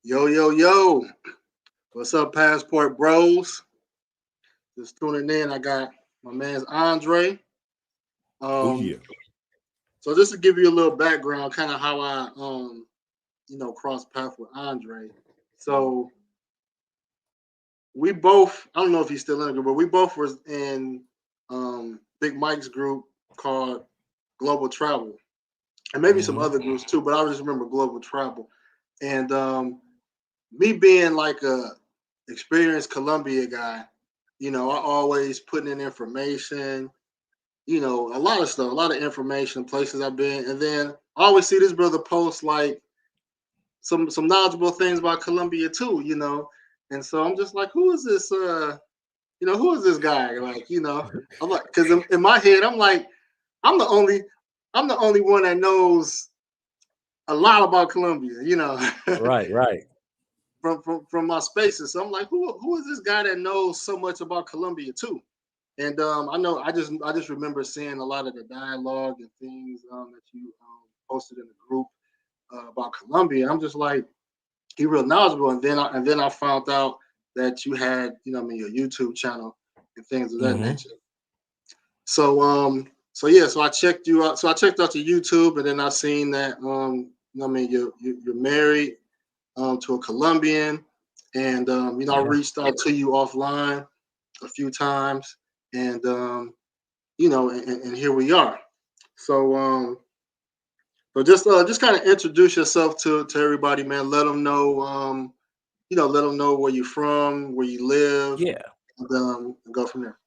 Yo, yo, yo. What's up, Passport Bros? Just tuning in. I got my man's Andre. Oh Um, yeah. so just to give you a little background, kind of how I crossed path with Andre. So we both, I don't know if he's still in it, but we both was in Big Mike's group called Global Travel. And maybe some Hmm. other groups too, but I just remember Global Travel. And me being like a experienced Columbia guy, I always putting in information, a lot of stuff, a lot of information, places I've been, and then I always see this brother post like some knowledgeable things about Columbia too, and so I'm just like, who is this? Who is this guy? Like, I'm like, because in my head, I'm like, I'm the only, I'm the only one that knows a lot about Columbia, Right, right. from my spaces. So I'm like, who is this guy that knows so much about Columbia too? And I know I just remember seeing a lot of the dialogue and things that you posted in the group about Columbia. I'm just like, he real knowledgeable. And then I found out that you had your YouTube channel and things of that Hmm. nature. So yeah, so I checked you out. So I checked out your YouTube, and then I seen that you're married to a Colombian, and I Yeah. reached out to you offline a few times, and and here we are. So just kind of introduce yourself to everybody, man. Let them know where you're from, where you live, Yeah. and go from there.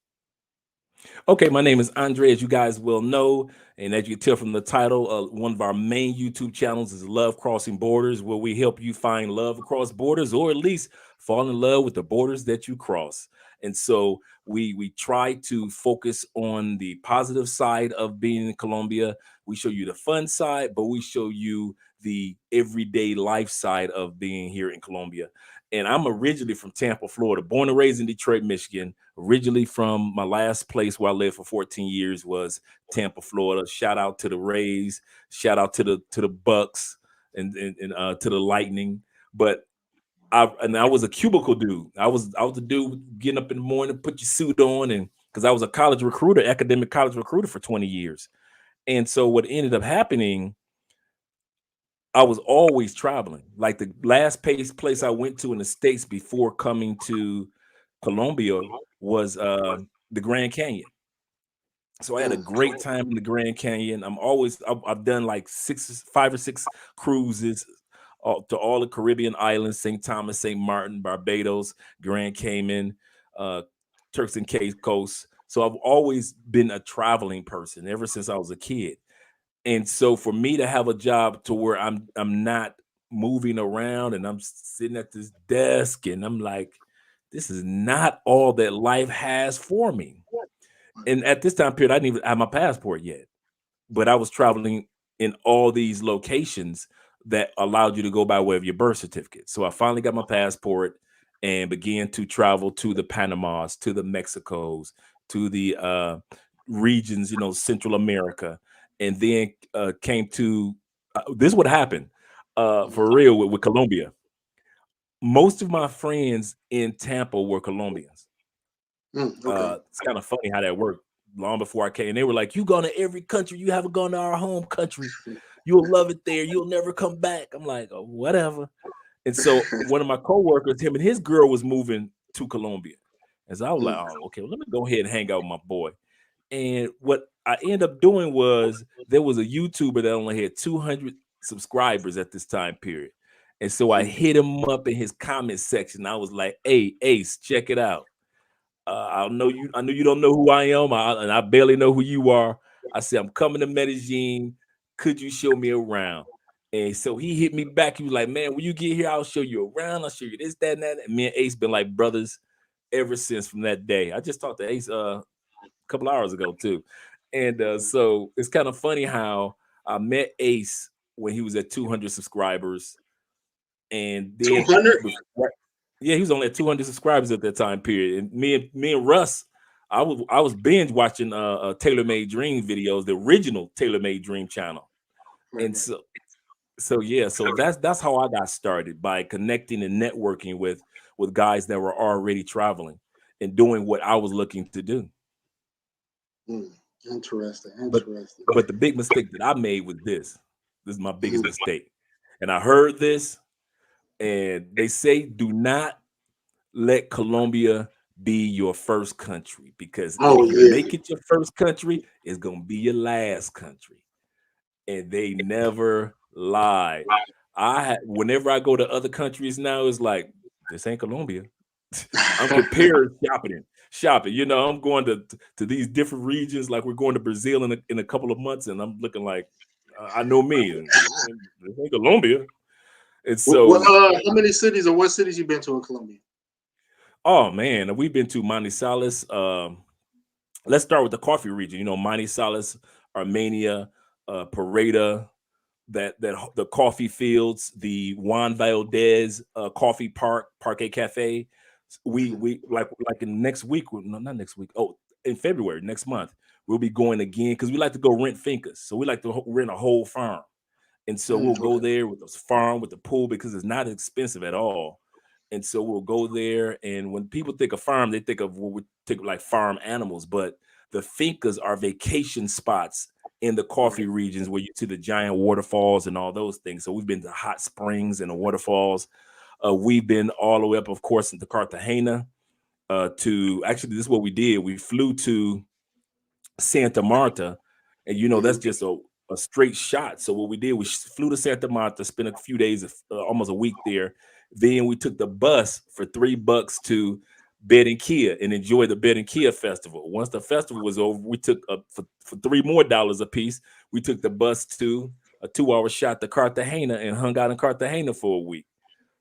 Okay, my name is Andre, as you guys will know, and as you can tell from the title, one of our main YouTube channels is Love Crossing Borders, where we help you find love across borders, or at least fall in love with the borders that you cross. And so we try to focus on the positive side of being in Colombia. We show you the fun side, but we show you the everyday life side of being here in Colombia. And I'm originally from Tampa, Florida, born and raised in Detroit, Michigan. Originally from my last place where I lived for 14 years was Tampa, Florida. Shout out to the Rays, shout out to the Bucks and to the Lightning. But I was a cubicle dude. I was the dude getting up in the morning, put your suit on, and because I was a college recruiter, academic college recruiter for 20 years. And so what ended up happening, I was always traveling. Like the last place I went to in the States before coming to Colombia was the Grand Canyon. So I had a Mm. great time in the Grand Canyon. I've done like 5 or 6 cruises to all the Caribbean islands: St. Thomas, St. Martin, Barbados, Grand Cayman, uh, Turks and Caicos. So I've always been a traveling person ever since I was a kid. And so for me to have a job to where I'm not moving around and I'm sitting at this desk and I'm like, this is not all that life has for me. And at this time period, I didn't even have my passport yet, but I was traveling in all these locations that allowed you to go by way of your birth certificate. So I finally got my passport and began to travel to the Panamas, to the Mexicos, to the regions, Central America, and then came to this. Is what happened for real with Colombia. Most of my friends in Tampa were Colombians. Okay. It's kind of funny how that worked. Long before I came, and they were like, "You gone to every country? You haven't gone to our home country. You'll love it there. You'll never come back." I'm like, "Oh, whatever." And so one of my coworkers, him and his girl, was moving to Colombia, and so I was like, Mm. "Oh, okay. Well, let me go ahead and hang out with my boy." And what I ended up doing was there was a YouTuber that only had 200 subscribers at this time period, and so I Mm. hit him up in his comment section. I was like, "Hey, Ace, check it out. I know you. I know you don't know who I am, and I barely know who you are." I said, "I'm coming to Medellin. Could you show me around?" And so he hit me back. He was like, "Man, when you get here, I'll show you around. I'll show you this, that, and that." And me and Ace been like brothers ever since from that day. I just talked to Ace a couple hours ago too, and so it's kind of funny how I met Ace when he was at 200 subscribers, and Two then hundred. yeah, he was only at 200 subscribers at that time period. And me and Russ, I was binge watching Taylor Made Dream videos, the original Taylor Made Dream channel. Right, And right. so So yeah, so that's how I got started, by connecting and networking with guys that were already traveling and doing what I was looking to do. Mm, interesting. But Interesting. but the big mistake that I made was this. This is my biggest Mhm. mistake. And I heard this, and they say do not let Colombia be your first country, because Oh if you yeah. make it your first country, it's gonna be your last country. And they never lied. Whenever I go to other countries now, it's like, this ain't Colombia. I'm compared shopping. I'm going to these different regions. Like we're going to Brazil in a couple of months, and I'm looking like, I know me. This ain't Colombia. And What, so, how many cities or what cities you been to in Colombia? oh man, we've been to Manizales. Let's start with the coffee region. Manizales, Armenia, Pareda, the coffee fields, the Juan Valdez Coffee Park, Parque Cafe. We like in next week, no, not next week. Oh, in February next month, we'll be going again because we like to go rent fincas. So we like to rent a whole farm, and so we'll go Okay. there with the farm with the pool because it's not expensive at all. And so we'll go there, and when people think of farm, they think of what we think of like farm animals, but the fincas are vacation spots in the Right. coffee regions where you see the giant waterfalls and all those things. So we've been to hot springs and the waterfalls. We've been all the way up, of course, into Cartagena. To actually, this is what we did. We flew to Santa Marta, and that's Mhm. just a straight shot. So what we did, we flew to Santa Marta, spent a few days, almost a week there. Then we took the bus for $3 to Bed and Kia and enjoyed the Bed and Kia festival. Once the festival was over, we took for $3 more a piece. We took the bus to a 2-hour shot to Cartagena and hung out in Cartagena for a week.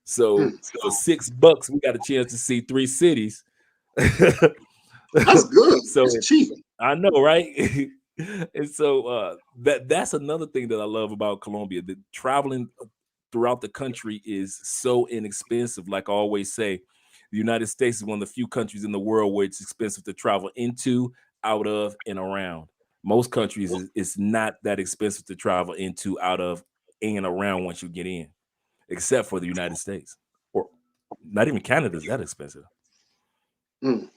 So Mm. for $6, we got a chance to see 3 cities. That's good. That's So cheap. I know, right? And so that's another thing that I love about Colombia. That traveling throughout the country is so inexpensive. Like I always say, the United States is one of the few countries in the world where it's expensive to travel into, out of, and around. Most countries it's not that expensive to travel into, out of, and around once you get in, except for the United States. Or not even Canada is that expensive. Mm.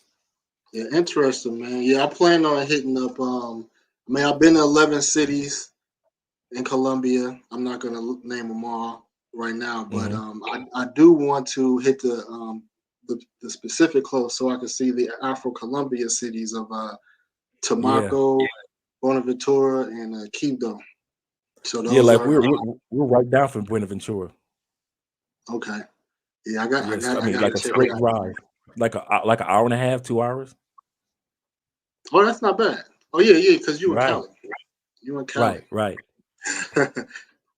Yeah, interesting, man. Yeah, I plan on hitting up. I mean, I've been to 11 cities in Colombia. I'm not gonna name them all right now, but Hmm. I do want to hit the specific close so I can see the Afro-Colombia cities of Yeah. Tumaco, Buenaventura, and Quibdó. So Yeah, those like are we're right down from Buenaventura. okay. Yeah, I got I Yes, got I I mean got like to a check it straight out. ride, like an hour and a half, 2 hours. Oh, that's not bad. Oh yeah, yeah, because you in Right, Cali. You in Cali. right.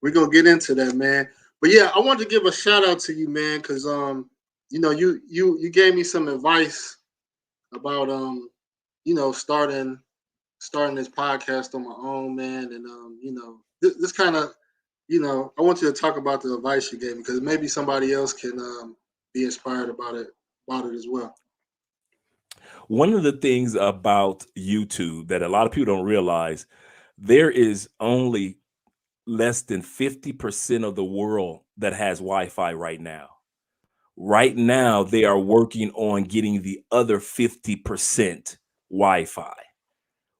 We're gonna get into that, man. But yeah, I wanted to give a shout out to you, man, because you gave me some advice about starting this podcast on my own, man, and this kind of I want you to talk about the advice you gave me because maybe somebody else can be inspired about it as well. One of the things about YouTube that a lot of people don't realize, there is only less than 50% of the world that has Wi-Fi right now. Right now, they are working on getting the other 50% Wi-Fi.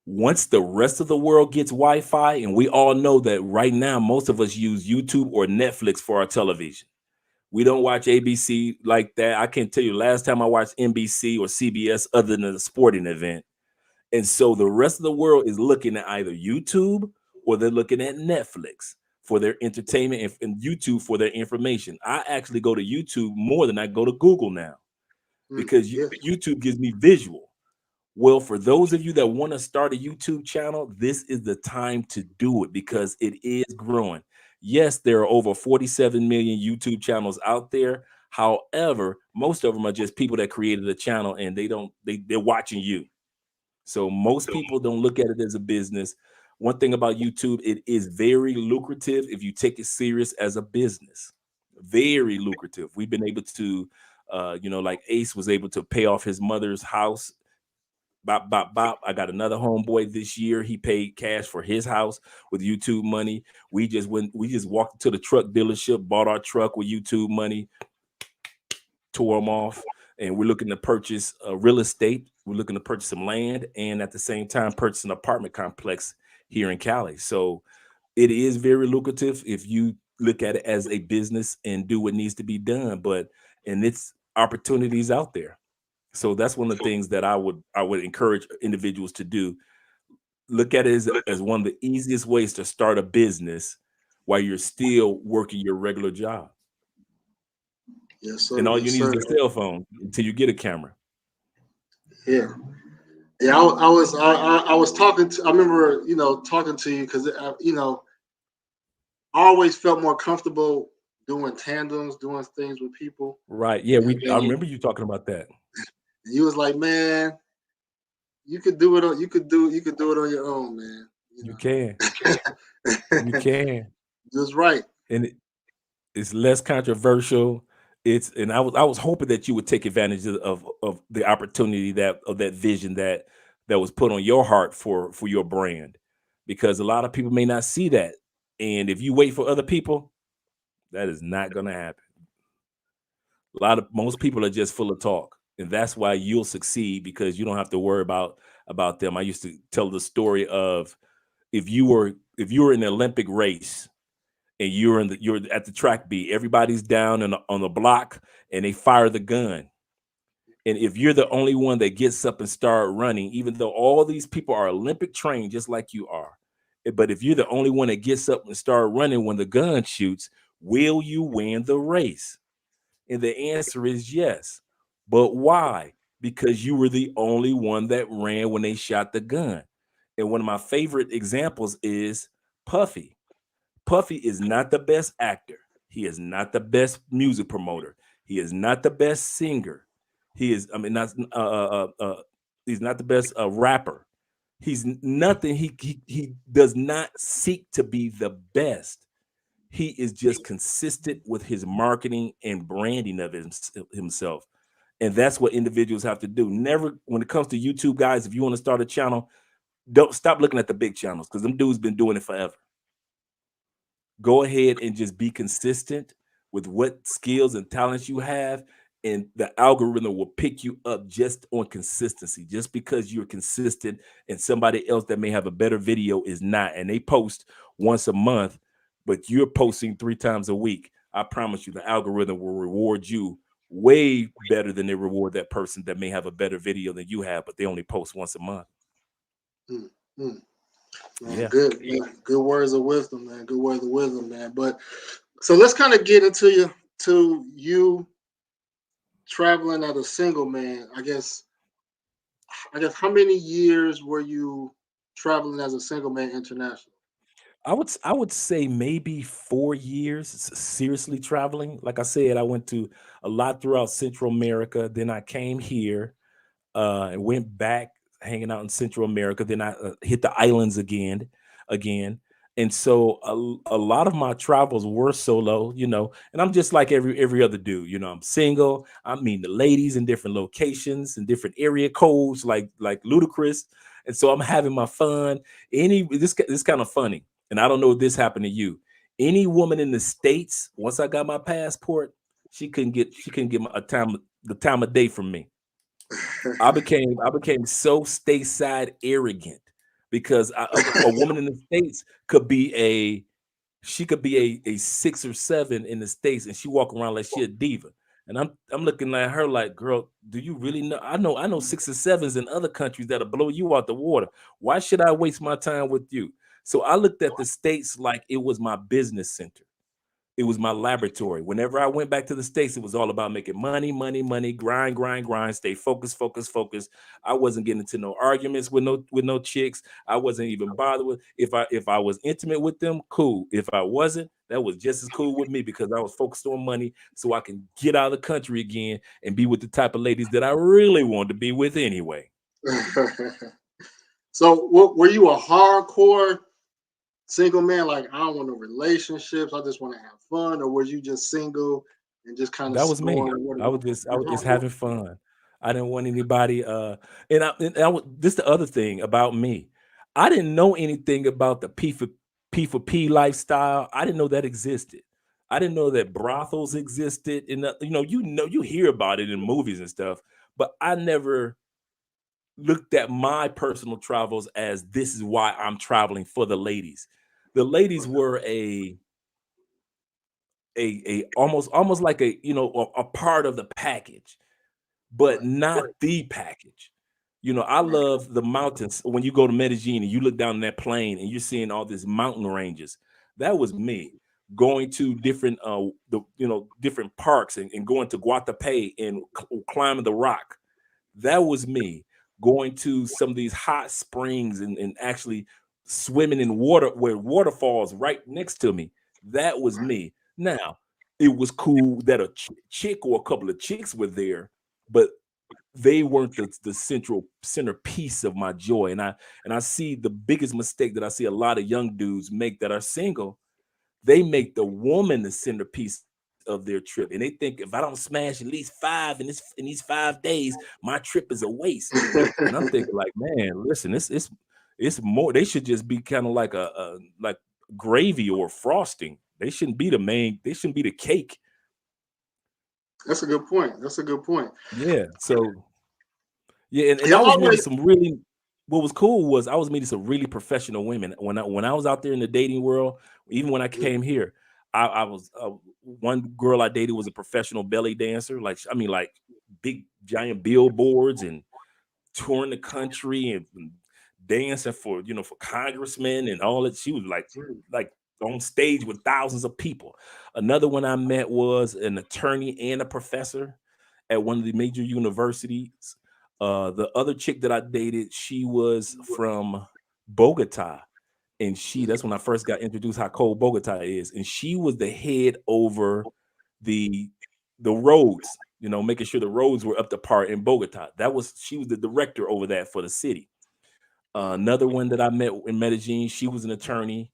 Once the rest of the world gets Wi-Fi, and we all know that right now, most of us use YouTube or Netflix for our television. We don't watch ABC like that. I can't tell you last time I watched NBC or CBS other than a sporting event. And so the rest of the world is looking at either YouTube or they're looking at Netflix for their entertainment, and YouTube for their information. I actually go to YouTube more than I go to Google now because Yeah. YouTube gives me visual. Well, for those of you that want to start a YouTube channel, this is the time to do it because it is growing. Yes, there are over 47 million YouTube channels out there. However, most of them are just people that created a channel and they're watching you. So most people don't look at it as a business. One thing about YouTube, it is very lucrative if you take it serious as a business. Very lucrative. We've been able to, like Ace was able to pay off his mother's house Bop, bop, bop. I got another homeboy this year. He paid cash for his house with YouTube money. We just walked to the truck dealership, bought our truck with YouTube money, tore them off. And we're looking to purchase real estate. We're looking to purchase some land and at the same time purchase an apartment complex here in Cali. So it is very lucrative if you look at it as a business and do what needs to be done. But and it's opportunities out there. So that's one of the things that I would encourage individuals to do. Look at it as one of the easiest ways to start a business while you're still working your regular job. Yes, sir. And all you Yes, need is sir. a cell phone until you get a camera. Yeah. Yeah, I was talking to I remember, talking to you because I always felt more comfortable doing tandems, doing things with people. Right. Yeah, And I then remember you talking about that. you was like, man, you could do it on you could do it on your own, man. You can. You You know. can. Just right. And it's less controversial. It's and I was hoping that you would take advantage of the opportunity that of that vision that was put on your heart for your brand, because a lot of people may not see that, and if you wait for other people, that is not going to happen. Most people are just full of talk, and that's why you'll succeed because you don't have to worry about them. I used to tell the story of if you were in the Olympic race and you're at the track beat, everybody's down on the block and they fire the gun. And if you're the only one that gets up and start running, even though all these people are Olympic trained just like you are, but if you're the only one that gets up and start running when the gun shoots, will you win the race? And the answer is yes. But why? Because you were the only one that ran when they shot the gun. And one of my favorite examples is Puffy. Puffy is not the best actor. He is not the best music promoter. He is not the best singer. He is, I mean, not he's not the best rapper. He's nothing. He does not seek to be the best. He is just consistent with his marketing and branding of himself. And that's what individuals have to do. Never, when it comes to YouTube, guys, if you want to start a channel, don't stop looking at the big channels because them dudes been doing it forever. Go ahead and just be consistent with what skills and talents you have, and the algorithm will pick you up just on consistency. Just because you're consistent and somebody else that may have a better video is not, and they post once a month, but you're posting 3 times a week, I promise you the algorithm will reward you way better than they reward that person that may have a better video than you have, but they only post once a month. Mm, mm. Man, Yeah. good words of wisdom, man. Good words of wisdom, man. But so let's kind of get into you traveling as a single man. I guess how many years were you traveling as a single man international? I would say maybe 4 years seriously traveling. Like I said, I went to a lot throughout Central America. Then I came here and went back hanging out in Central America. Then I hit the islands again. And so a lot of my travels were solo, and I'm just like every other dude, I'm single. I'm meeting the ladies in different locations and different area codes, like Ludacris. And so I'm having my fun. This kind of funny, and I don't know if this happened to you. Any woman in the States, once I got my passport, she couldn't get the time of day from me. I became so stateside arrogant because a woman in the States could be a 6 or 7 in the States, and she walk around like she a diva. And I'm looking at her like, girl, do you really know? I know 6 or 7s in other countries that'll blow you out the water. Why should I waste my time with you? So I looked at the States like it was my business center. It was my laboratory. Whenever I went back to the States, it was all about making money, money, money, grind, grind, grind, stay focused, focused, focused. I wasn't getting into no arguments with no chicks. I wasn't even bothered with if I was intimate with them, cool. If I wasn't, that was just as cool with me because I was focused on money so I can get out of the country again and be with the type of ladies that I really wanted to be with anyway. So, what were you a hardcore single man? Like, I don't want no relationships. I just want to have fun, or was you just single and just kind of That was me. exploring? What? I was just having fun. I didn't want anybody. This the other thing about me. I didn't know anything about the P for P lifestyle. I didn't know that existed. I didn't know that brothels existed. And you hear about it in movies and stuff, but I never looked at my personal travels as this is why I'm traveling for the ladies. The ladies Right. were a almost like a part of the package, but Right. not the package. I Right. love the mountains. When you go to Medellin and you look down that plain and you're seeing all these mountain ranges, that was me going to different different parks and going to Guatapé and climbing the rock. That was me going to some of these hot springs and actually swimming in water where waterfalls right next to me. That was Right. me. Now, it was cool that a chick or a couple of chicks were there, but they weren't the centerpiece of my joy. And I see the biggest mistake that I see a lot of young dudes make that are single. They make the woman the centerpiece of their trip, and they think if I don't smash at least five in these 5 days, my trip is a waste. And I'm thinking like, man, listen, it's more. They should just be kind of like a like gravy or frosting. They shouldn't be the main. They shouldn't be the cake. That's a good point. That's a good point. Yeah. So yeah, and Yeah, I I'm was meeting always. some really. What was cool was I was meeting some really professional women when I was out there in the dating world. Even when I came here, I was one girl I dated was a professional belly dancer. Like I mean, like big giant billboards and touring the country and dancing for congressmen and all that. She was like on stage with thousands of people. Another one I met was an attorney and a professor at one of the major universities. The other chick that I dated, she was from Bogota, and that's when I first got introduced how cold Bogota is, and she was the head over the roads, making sure the roads were up to par in Bogota. She was the director over that for the city. Another one that I met in Medellin, she was an attorney,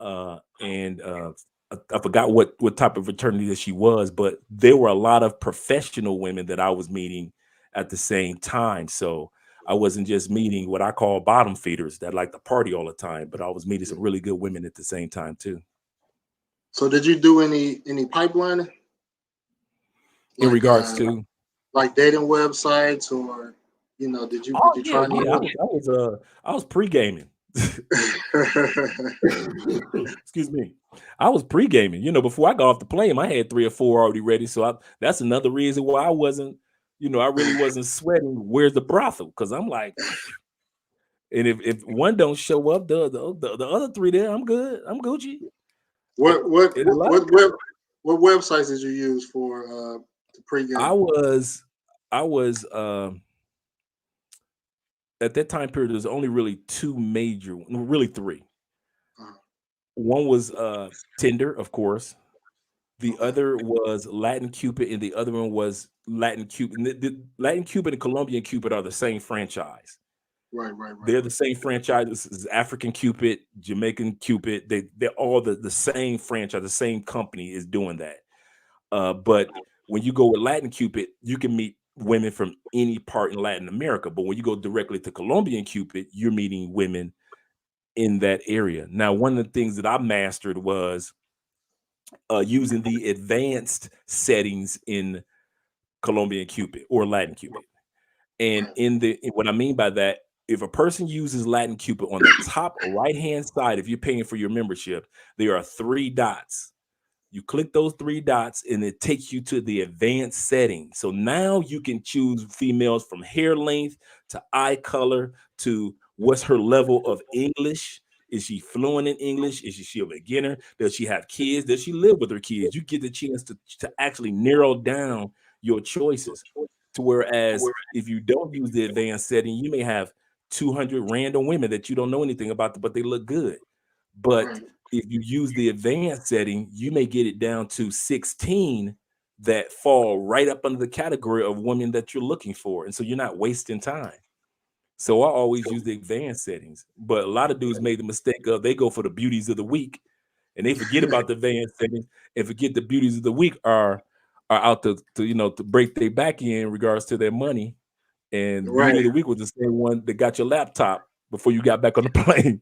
and I forgot what type of fraternity that she was, but there were a lot of professional women that I was meeting at the same time. So I wasn't just meeting what I call bottom feeders that like to party all the time, but I was meeting some really good women at the same time too. So, did you do any pipelining, In like regards to, like dating websites, or did oh you yeah, try any yeah, of that? I was pre gaming. Excuse me. I was pre-gaming. Before I got off the plane, I had 3 or 4 already ready. So that's another reason why I wasn't, I really wasn't sweating. Where's the brothel? Because I'm like, and if one don't show up, the other three there, I'm good. I'm Gucci. what what And a lot of what web what websites did you use for the I pregame? was at that time period, there's only really two major, really three. Uh, One was Tinder, of course. The okay, other was Latin Cupid, and the other one was Latin Cupid. And the Latin Cupid and Colombian Cupid are the same franchise. right, right, right, They're the same franchise as African Cupid, Jamaican Cupid. They're all the same franchise. The same company is doing that. But when you go with Latin Cupid, you can meet women from any part in Latin America. But when you go directly to Colombian Cupid, you're meeting women in that area. Now, one of the things that I mastered was using the advanced settings in Colombian Cupid or Latin Cupid. And right. what I mean by that, if a person uses Latin Cupid on the top right hand side, if you're paying for your membership, there are 3 dots. You click those 3 dots and it takes you to the advanced settings. So now you can choose females from hair length to eye color to what's her level of English. Is she fluent in English? Is she a beginner? Does she have kids? Does she live with her kids? You get the chance to actually narrow down your choices. To whereas if you don't use the advanced setting, you may have 200 random women that you don't know anything about, but they look good. But Right. if you use the advanced setting, you may get it down to 16 that fall right up under the category of women that you're looking for. And so you're not wasting time. So I always use the advanced settings. But a lot of dudes made the mistake of they go for the beauties of the week and they forget about the advanced settings and forget the beauties of the week are are out to you know to break their back in regards to their money, and Beauty Right. of the Week was the same one that got your laptop before you got back on the plane.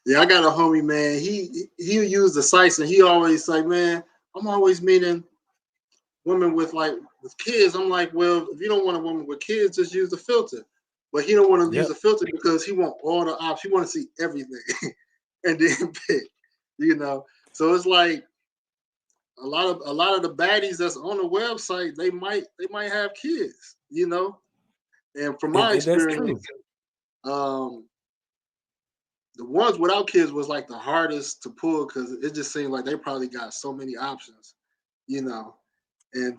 Yeah, I got a homie, man. He used the sites, and he always like, man, I'm always meeting women with kids. I'm like, well, if you don't want a woman with kids, just use the filter. But he don't want to use Yep. the filter because he want all the options. He want to see everything and then pick, you know. So it's like a lot of the baddies that's on the website, they might have kids, you know. And from my And that's true. experience, um, the ones without kids was like the hardest to pull because it just seemed like they probably got so many options, you know. And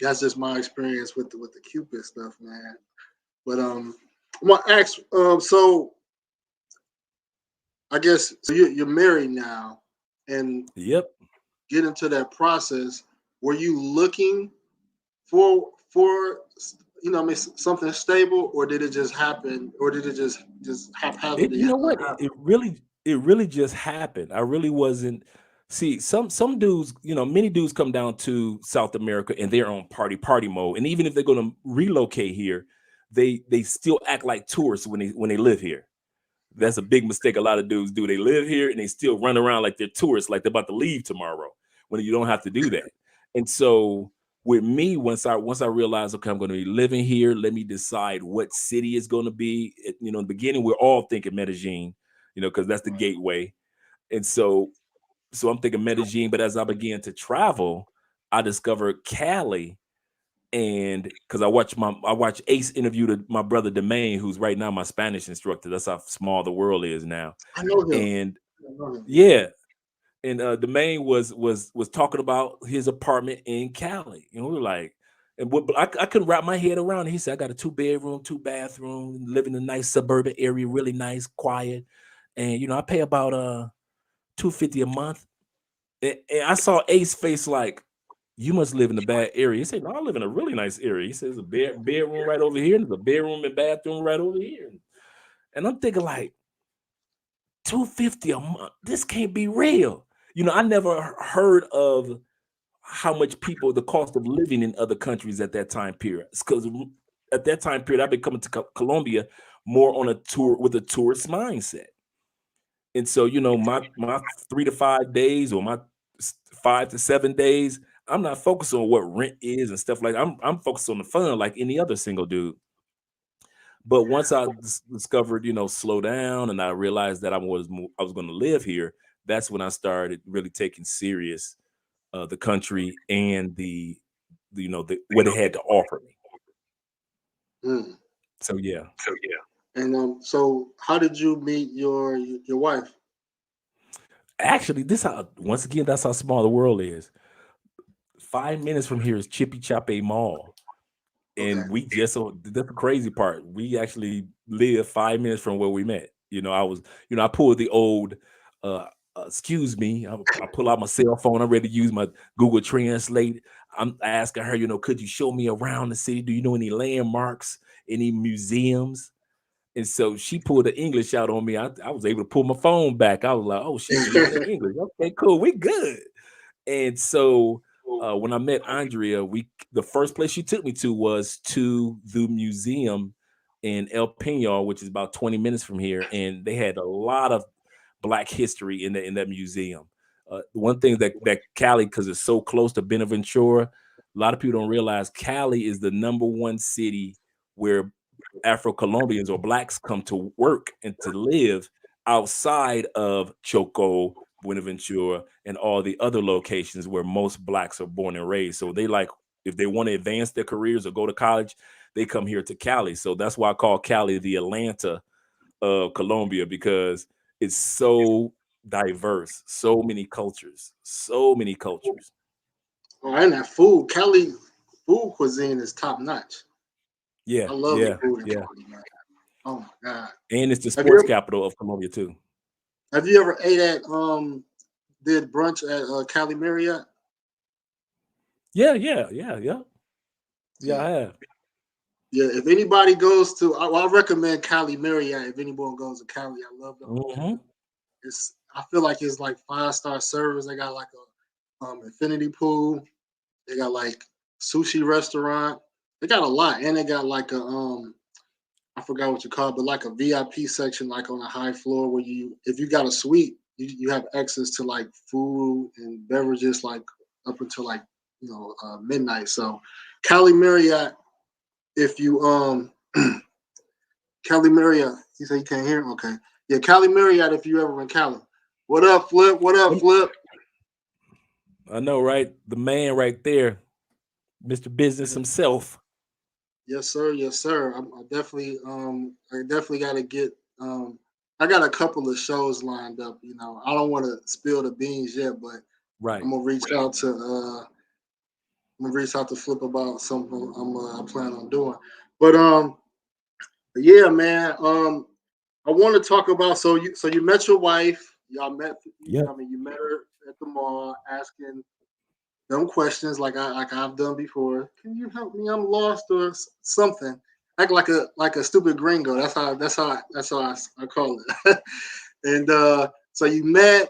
that's just my experience with the Cupid stuff, man. But I'm gonna ask. So I guess so. You're married now, and Yep. get into that process. Were you looking for I mean, something stable, or did it just happen, or did it just You haphazardly know what? happen? It really just happened. I really wasn't. See, some dudes, many dudes come down to South America and they're on party mode. And even if they're going to relocate here, they still act like tourists when they live here. That's a big mistake a lot of dudes do. They live here and they still run around like they're tourists, like they're about to leave tomorrow, when you don't have to do that. And so with me, once I realized, okay, I'm going to be living here, let me decide what city is going to be. In the beginning, we're all thinking Medellin, because that's the gateway. And so I'm thinking Medellin, but as I began to travel, I discovered Cali, and because I watched Ace interview my brother Demain, who's right now my Spanish instructor. That's how small the world is now. I know him. And I know him. yeah, and Demain was talking about his apartment in Cali. We were like, and I couldn't wrap my head around it. He said, I got a 2 bedroom, 2 bathroom, live in a nice suburban area, really nice, quiet, and I pay about 250 a month. And I saw Ace face like, you must live in a bad area. He said, no, I live in a really nice area. He says a bedroom right over here, and there's a bedroom and bathroom right over here. And I'm thinking like 250 a month. This can't be real. I never heard of how much the cost of living in other countries at that time period. Because at that time period, I've been coming to Colombia more on a tour with a tourist mindset. And so, my 3 to 5 days, or my 5 to 7 days, I'm not focused on what rent is and stuff like that. I'm focused on the fun like any other single dude. But once I discovered, slow down, and I realized that I was going to live here, that's when I started really taking serious the country and what it had to offer me. Mm. So yeah. And so how did you meet your wife? Actually, once again, that's how small the world is. 5 minutes from here is Chippy Chape Mall. Okay. And that's the crazy part. We actually live 5 minutes from where we met. I pulled the old, uh, excuse me. I pull out my cell phone. I'm ready to use my Google Translate. I'm asking her, could you show me around the city? Do you know any landmarks, any museums? And so she pulled the English out on me. I was able to pull my phone back. I was like, oh, she's speaking English. Okay, cool. We good. And so when I met Andrea, the first place she took me to was to the museum in El Peñol, which is about 20 minutes from here, and they had a lot of Black history in that museum. One thing that Cali, because it's so close to Benaventura, a lot of people don't realize Cali is the number one city where Afro-Colombians or Blacks come to work and to live outside of Choco, Buenaventura, and all the other locations where most Blacks are born and raised. So if they want to advance their careers or go to college, they come here to Cali. So that's why I call Cali the Atlanta of Colombia, because it's so diverse, so many cultures. Oh, and that food, Cali food cuisine is top notch. Yeah, I love the yeah, food in yeah. Cali, man. Oh my god. And it's the Have you sports ever capital of Colombia too. ate at did brunch at Cali Marriott? Yeah, yeah, yeah, yeah. Yeah, Yeah. I have. Yeah, if anybody goes to, I recommend Cali Marriott. If anyone goes to Cali, I love the hotel. Hmm. I feel like it's like 5-star service. They got like infinity pool. They got like sushi restaurant. They got a lot, and they got like a I forgot what you call it, but like a VIP section, like on a high floor where if you got a suite, you have access to like food and beverages like up until like midnight. So Cali Marriott, if you Cali Marriott, you say you can't hear him? Okay, yeah, Cali Marriott. If you ever in Cali, what up, Flip? What up, Flip? I know, right? The man right there, Mr. Business himself. Yes, sir. Yes, sir. I definitely got to get. I got a couple of shows lined up. I don't want to spill the beans yet, but Right. I'm gonna reach out to. I'm gonna reach out to Flip about something I plan on doing. But yeah, man. I want to talk about. So you met your wife. Y'all met. Yeah. I mean, you met her at the mall, asking them questions like I've done before. Can you help me? I'm lost or something. Act like a stupid gringo. That's how I call it. And so you met,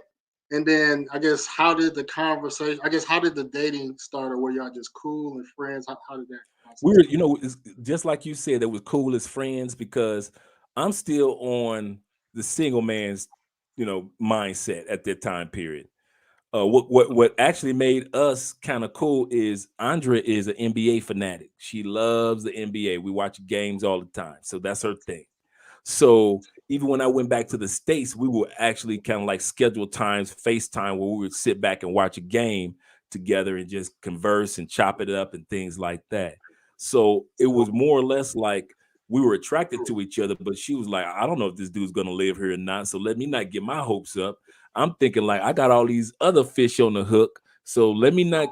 and then I guess how did the conversation? I guess how did the dating start, or were y'all just cool and friends? How did that We process were, go? it's just like you said, it was cool as friends because I'm still on the single man's, mindset at that time period. What actually made us kind of cool is Andrea is an NBA fanatic. She loves the NBA. We watch games all the time, so that's her thing. So even when I went back to the States, we would actually kind of like schedule times, FaceTime, where we would sit back and watch a game together and just converse and chop it up and things like that. So it was more or less like we were attracted to each other, but she was like, I don't know if this dude's gonna live here or not. So let me not get my hopes up. I'm thinking like I got all these other fish on the hook. So let me not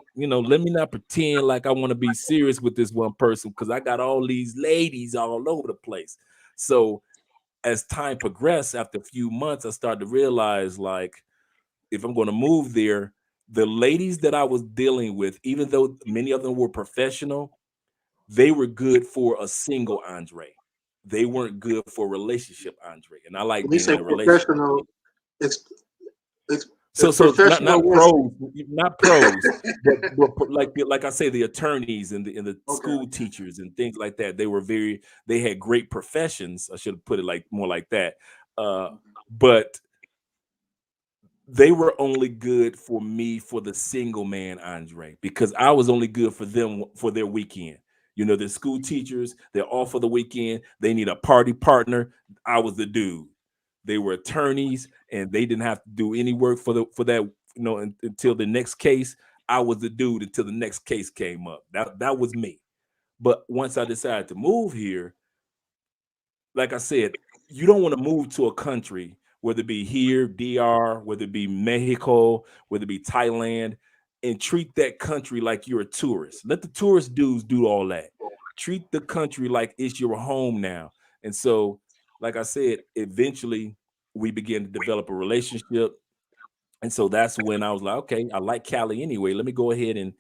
pretend like I want to be serious with this one person because I got all these ladies all over the place. So as time progressed, after a few months, I started to realize like if I'm going to move there, the ladies that I was dealing with, even though many of them were professional, they were good for a single Andre. They weren't good for a relationship Andre. And I like When you being say in a relationship. professional, it's it's So not professional was pros, not pros, but like I say, the attorneys and the okay. school teachers and things like that. They had great professions. I should have put it like more like that. But they were only good for me for the single man Andre because I was only good for them for their weekend. The school teachers, they're off for the weekend. They need a party partner. I was the dude. They were attorneys and they didn't have to do any work for that, until the next case. I was the dude until the next case came up. That was me. But once I decided to move here, like I said, you don't want to move to a country, whether it be here, DR, whether it be Mexico, whether it be Thailand, and treat that country like you're a tourist. Let the tourist dudes do all that. Treat the country like it's your home now. And so, like I said, eventually we began to develop a relationship. And so that's when I was like, okay, I like Cali anyway. Let me go ahead and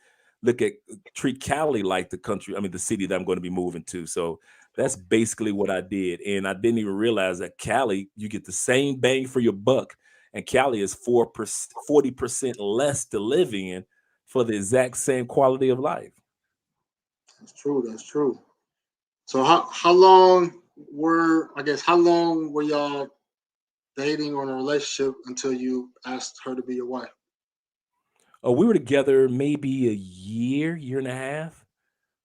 treat Cali like the country, I mean, the city that I'm going to be moving to. So that's basically what I did. And I didn't even realize that Cali, you get the same bang for your buck. And Cali is 40% less to live in for the exact same quality of life. That's true. That's true. So how long were y'all dating or in a relationship until you asked her to be your wife? We were together maybe a year and a half.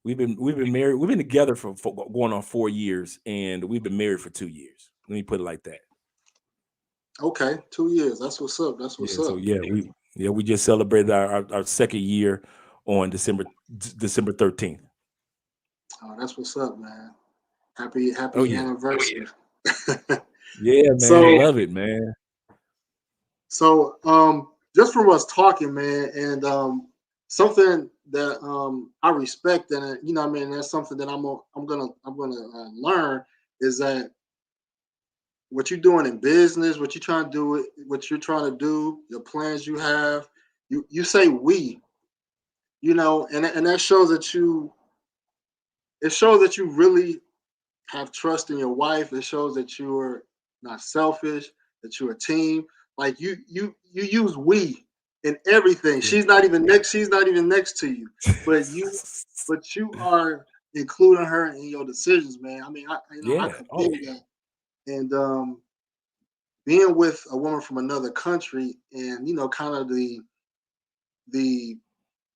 We've been married. We've been together for going on 4 years, and we've been married for 2 years. Let me put it like that. Okay, 2 years. That's what's up. That's what's Yeah. So up. we just celebrated our second year on December 13th. Oh, that's what's up, man. Happy Oh happy yeah. anniversary. Yeah, man. so Love it, man. just from us talking, man, and something that I respect, and what I mean, that's something that I'm gonna learn is that what you're doing in business, what you're trying to do, what you're trying to do, your plans you have, you say we, and that shows that you really have trust in your wife. It shows that you're not selfish, that you're a team. Like you use we. in everything. Yeah. She's not even next to you, but you are including her in your decisions, man. I mean, I Yeah. could Oh, feel that. And being with a woman from another country, and kind of the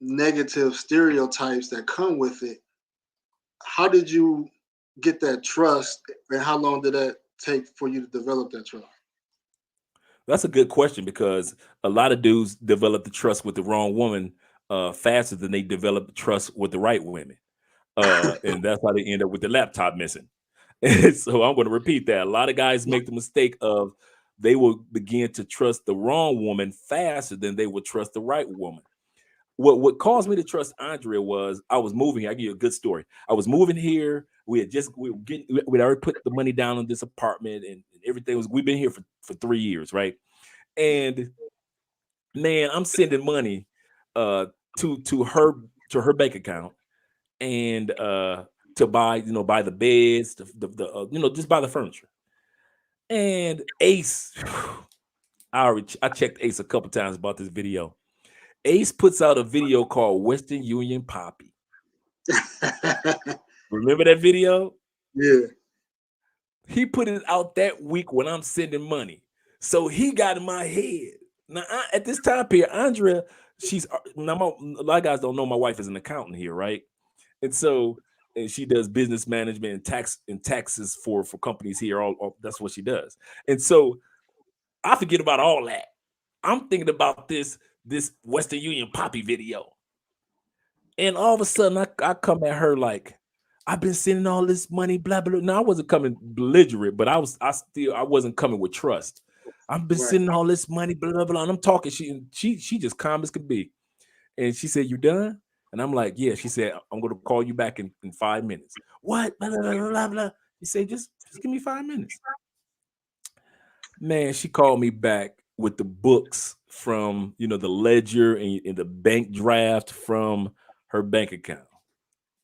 negative stereotypes that come with it. How did you get that trust, and how long did that take for you to develop that trust? that's a good question because a lot of dudes develop the trust with the wrong woman faster than they develop the trust with the right women. And that's why they end up with the laptop missing. And so I'm going to repeat that. A lot of guys make the mistake of they will begin to trust the wrong woman faster than they would trust the right woman. What caused me to trust Andrea was I was moving here. I give you a good story. I was moving here. We'd already put the money down on this apartment and everything was we've been here for 3 years, right? And man, I'm sending money uh to her bank account and to buy, buy the beds, just buy the furniture. And Ace, I checked Ace a couple times about this video. Ace puts out a video called Western Union Poppy. Remember that video? Yeah. He put it out that week when I'm sending money. So he got in my head. Now, at this time period, Andrea, now a lot of guys don't know my wife is an accountant here, right? And so, and she does business management and taxes for companies here. That's what she does. And so I forget about all that. I'm thinking about this Western Union Poppy video. And all of a sudden, I come at her like, I've been sending all this money, blah blah. Now I wasn't coming belligerent, but I wasn't coming with trust. I've been Right. sending all this money, blah blah blah. And I'm talking. She just calm as could be. And she said, "You done?" And I'm like, "Yeah." She said, "I'm going to call you back in 5 minutes." What? Blah blah blah blah blah. She said, "Just give me 5 minutes." Man, she called me back with the books from the ledger and the bank draft from her bank account.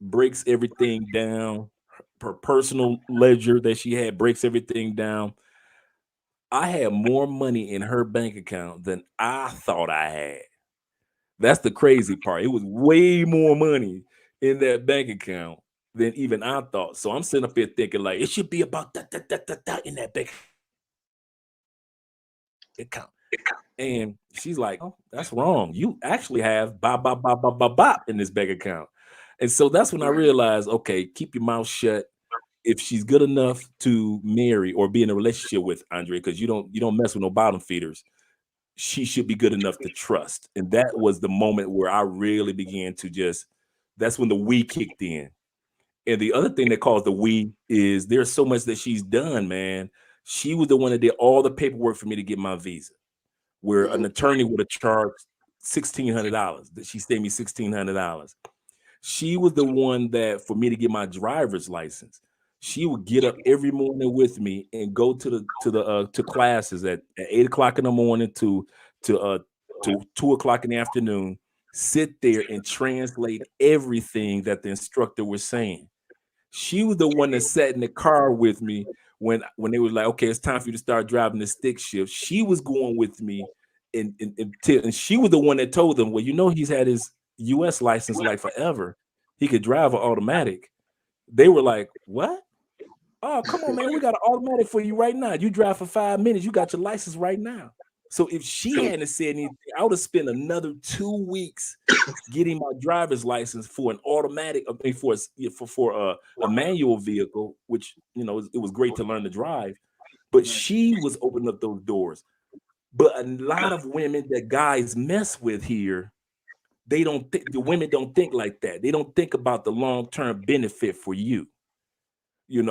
Breaks everything down. Her personal ledger that she had breaks everything down. I had more money in her bank account than I thought I had. That's the crazy part. It was way more money in that bank account than even I thought. So I'm sitting up here thinking like it should be about that in that bank account. And she's like, "Oh, that's wrong. You actually have bop bop bop bop bop bop in this bank account." And so that's when I Right. realized, okay, keep your mouth shut. If she's good enough to marry or be in a relationship with Andre, because you don't mess with no bottom feeders, she should be good enough to trust. And that was the moment where I really began to that's when the we kicked in. And the other thing that caused the we is there's so much that she's done, man. She was the one that did all the paperwork for me to get my visa, where an Mhm. attorney would have charged $1,600. That she saved me $1,600. She was the one that for me to get my driver's license, she would get up every morning with me and go to classes at 8 o'clock in the morning to uh to 2 o'clock in the afternoon, sit there and translate everything that the instructor was saying. She was the one that sat in the car with me when they was like, okay, it's time for you to start driving the stick shift. She was going with me and she was the one that told them, well, he's had his US license like forever. He could drive an automatic. They were like, what? Oh, come on, man. We got an automatic for you right now. You drive for 5 minutes. You got your license right now. So if she hadn't said anything, I would have spent another 2 weeks getting my driver's license for an automatic, I mean, for a manual vehicle, which it was great to learn to drive. But Right. she was opening up those doors. But a lot of women that guys mess with here, they don't think the women don't think like that. They don't think about the long-term benefit for you. And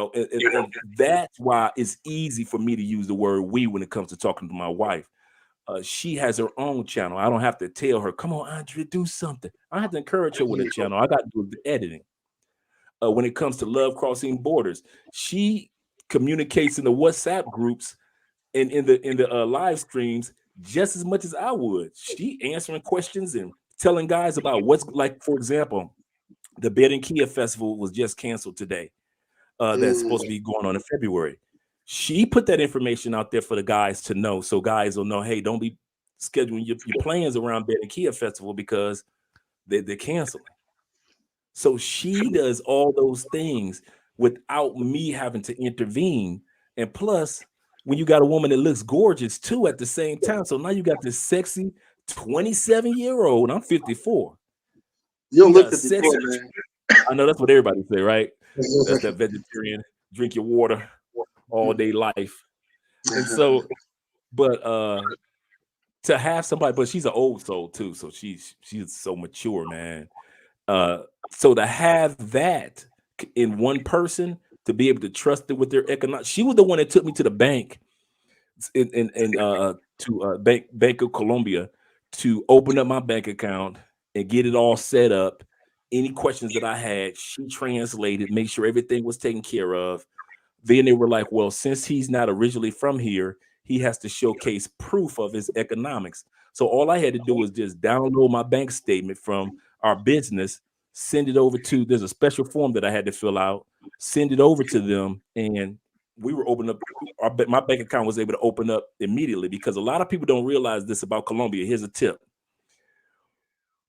that's why it's easy for me to use the word we when it comes to talking to my wife. She has her own channel. I don't have to tell her, come on, Andrea, do something. I have to encourage her with a channel. I got to do the editing. When it comes to Love Crossing Borders, she communicates in the WhatsApp groups and in the live streams just as much as I would. She answering questions and telling guys about what's like, for example, the Bed and Kia Festival was just canceled today. That's supposed to Mm. be going on in February. She put that information out there for the guys to know, so guys will know, hey, don't be scheduling your plans around Betty Kia Festival because they're canceling. So she does all those things without me having to intervene. And plus, when you got a woman that looks gorgeous too at the same time, so now you got this sexy 27-year-old. I'm 54. You don't You look got 54, sexy. man. I know that's what everybody say, right? That's that vegetarian, drink your water all day life. And so, but to have somebody, but she's an old soul too, so she's so mature, man. So to have that in one person, to be able to trust it with their economic, she was the one that took me to the bank to Bank of Colombia to open up my bank account and get it all set up. Any questions that I had, she translated, make sure everything was taken care of. Then they were like, well, since he's not originally from here, he has to showcase proof of his economics. So all I had to do was just download my bank statement from our business, send it over to, there's a special form that I had to fill out, send it over to them, and we were opening up my bank account was able to open up immediately, because a lot of people don't realize this about Colombia. Here's a tip.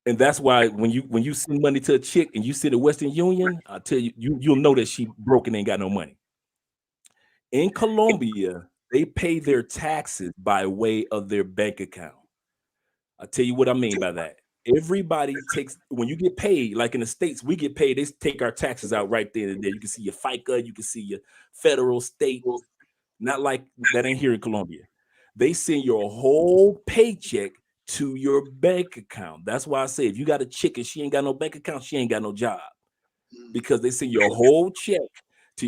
And that's why when you send money to a chick and you send a Western Union, I'll tell you, you'll know that she broke and ain't got no money. In Colombia, they pay their taxes by way of their bank account. I'll tell you what I mean by that. Everybody takes, when you get paid, like in the States, we get paid, they take our taxes out right there and there. You can see your FICA, you can see your federal, state, not like that ain't here in Colombia. They send your whole paycheck to your bank account. That's why I say if you got a chick and she ain't got no bank account, she ain't got no job, because they send your whole check.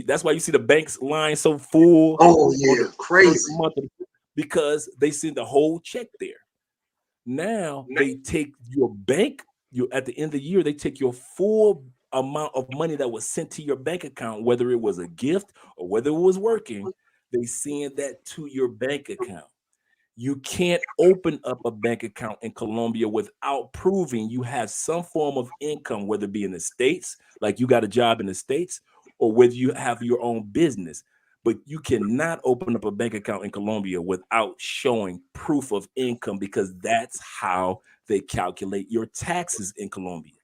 That's why you see the bank's line so full. Oh yeah, crazy. Month, because they send the whole check there. Now they take your bank. You at the end of the year, they take your full amount of money that was sent to your bank account, whether it was a gift or whether it was working. They send that to your bank account. You can't open up a bank account in Colombia without proving you have some form of income, whether it be in the States, like you got a job in the States, or whether you have your own business. But you cannot open up a bank account in Colombia without showing proof of income, because that's how they calculate your taxes in Colombia.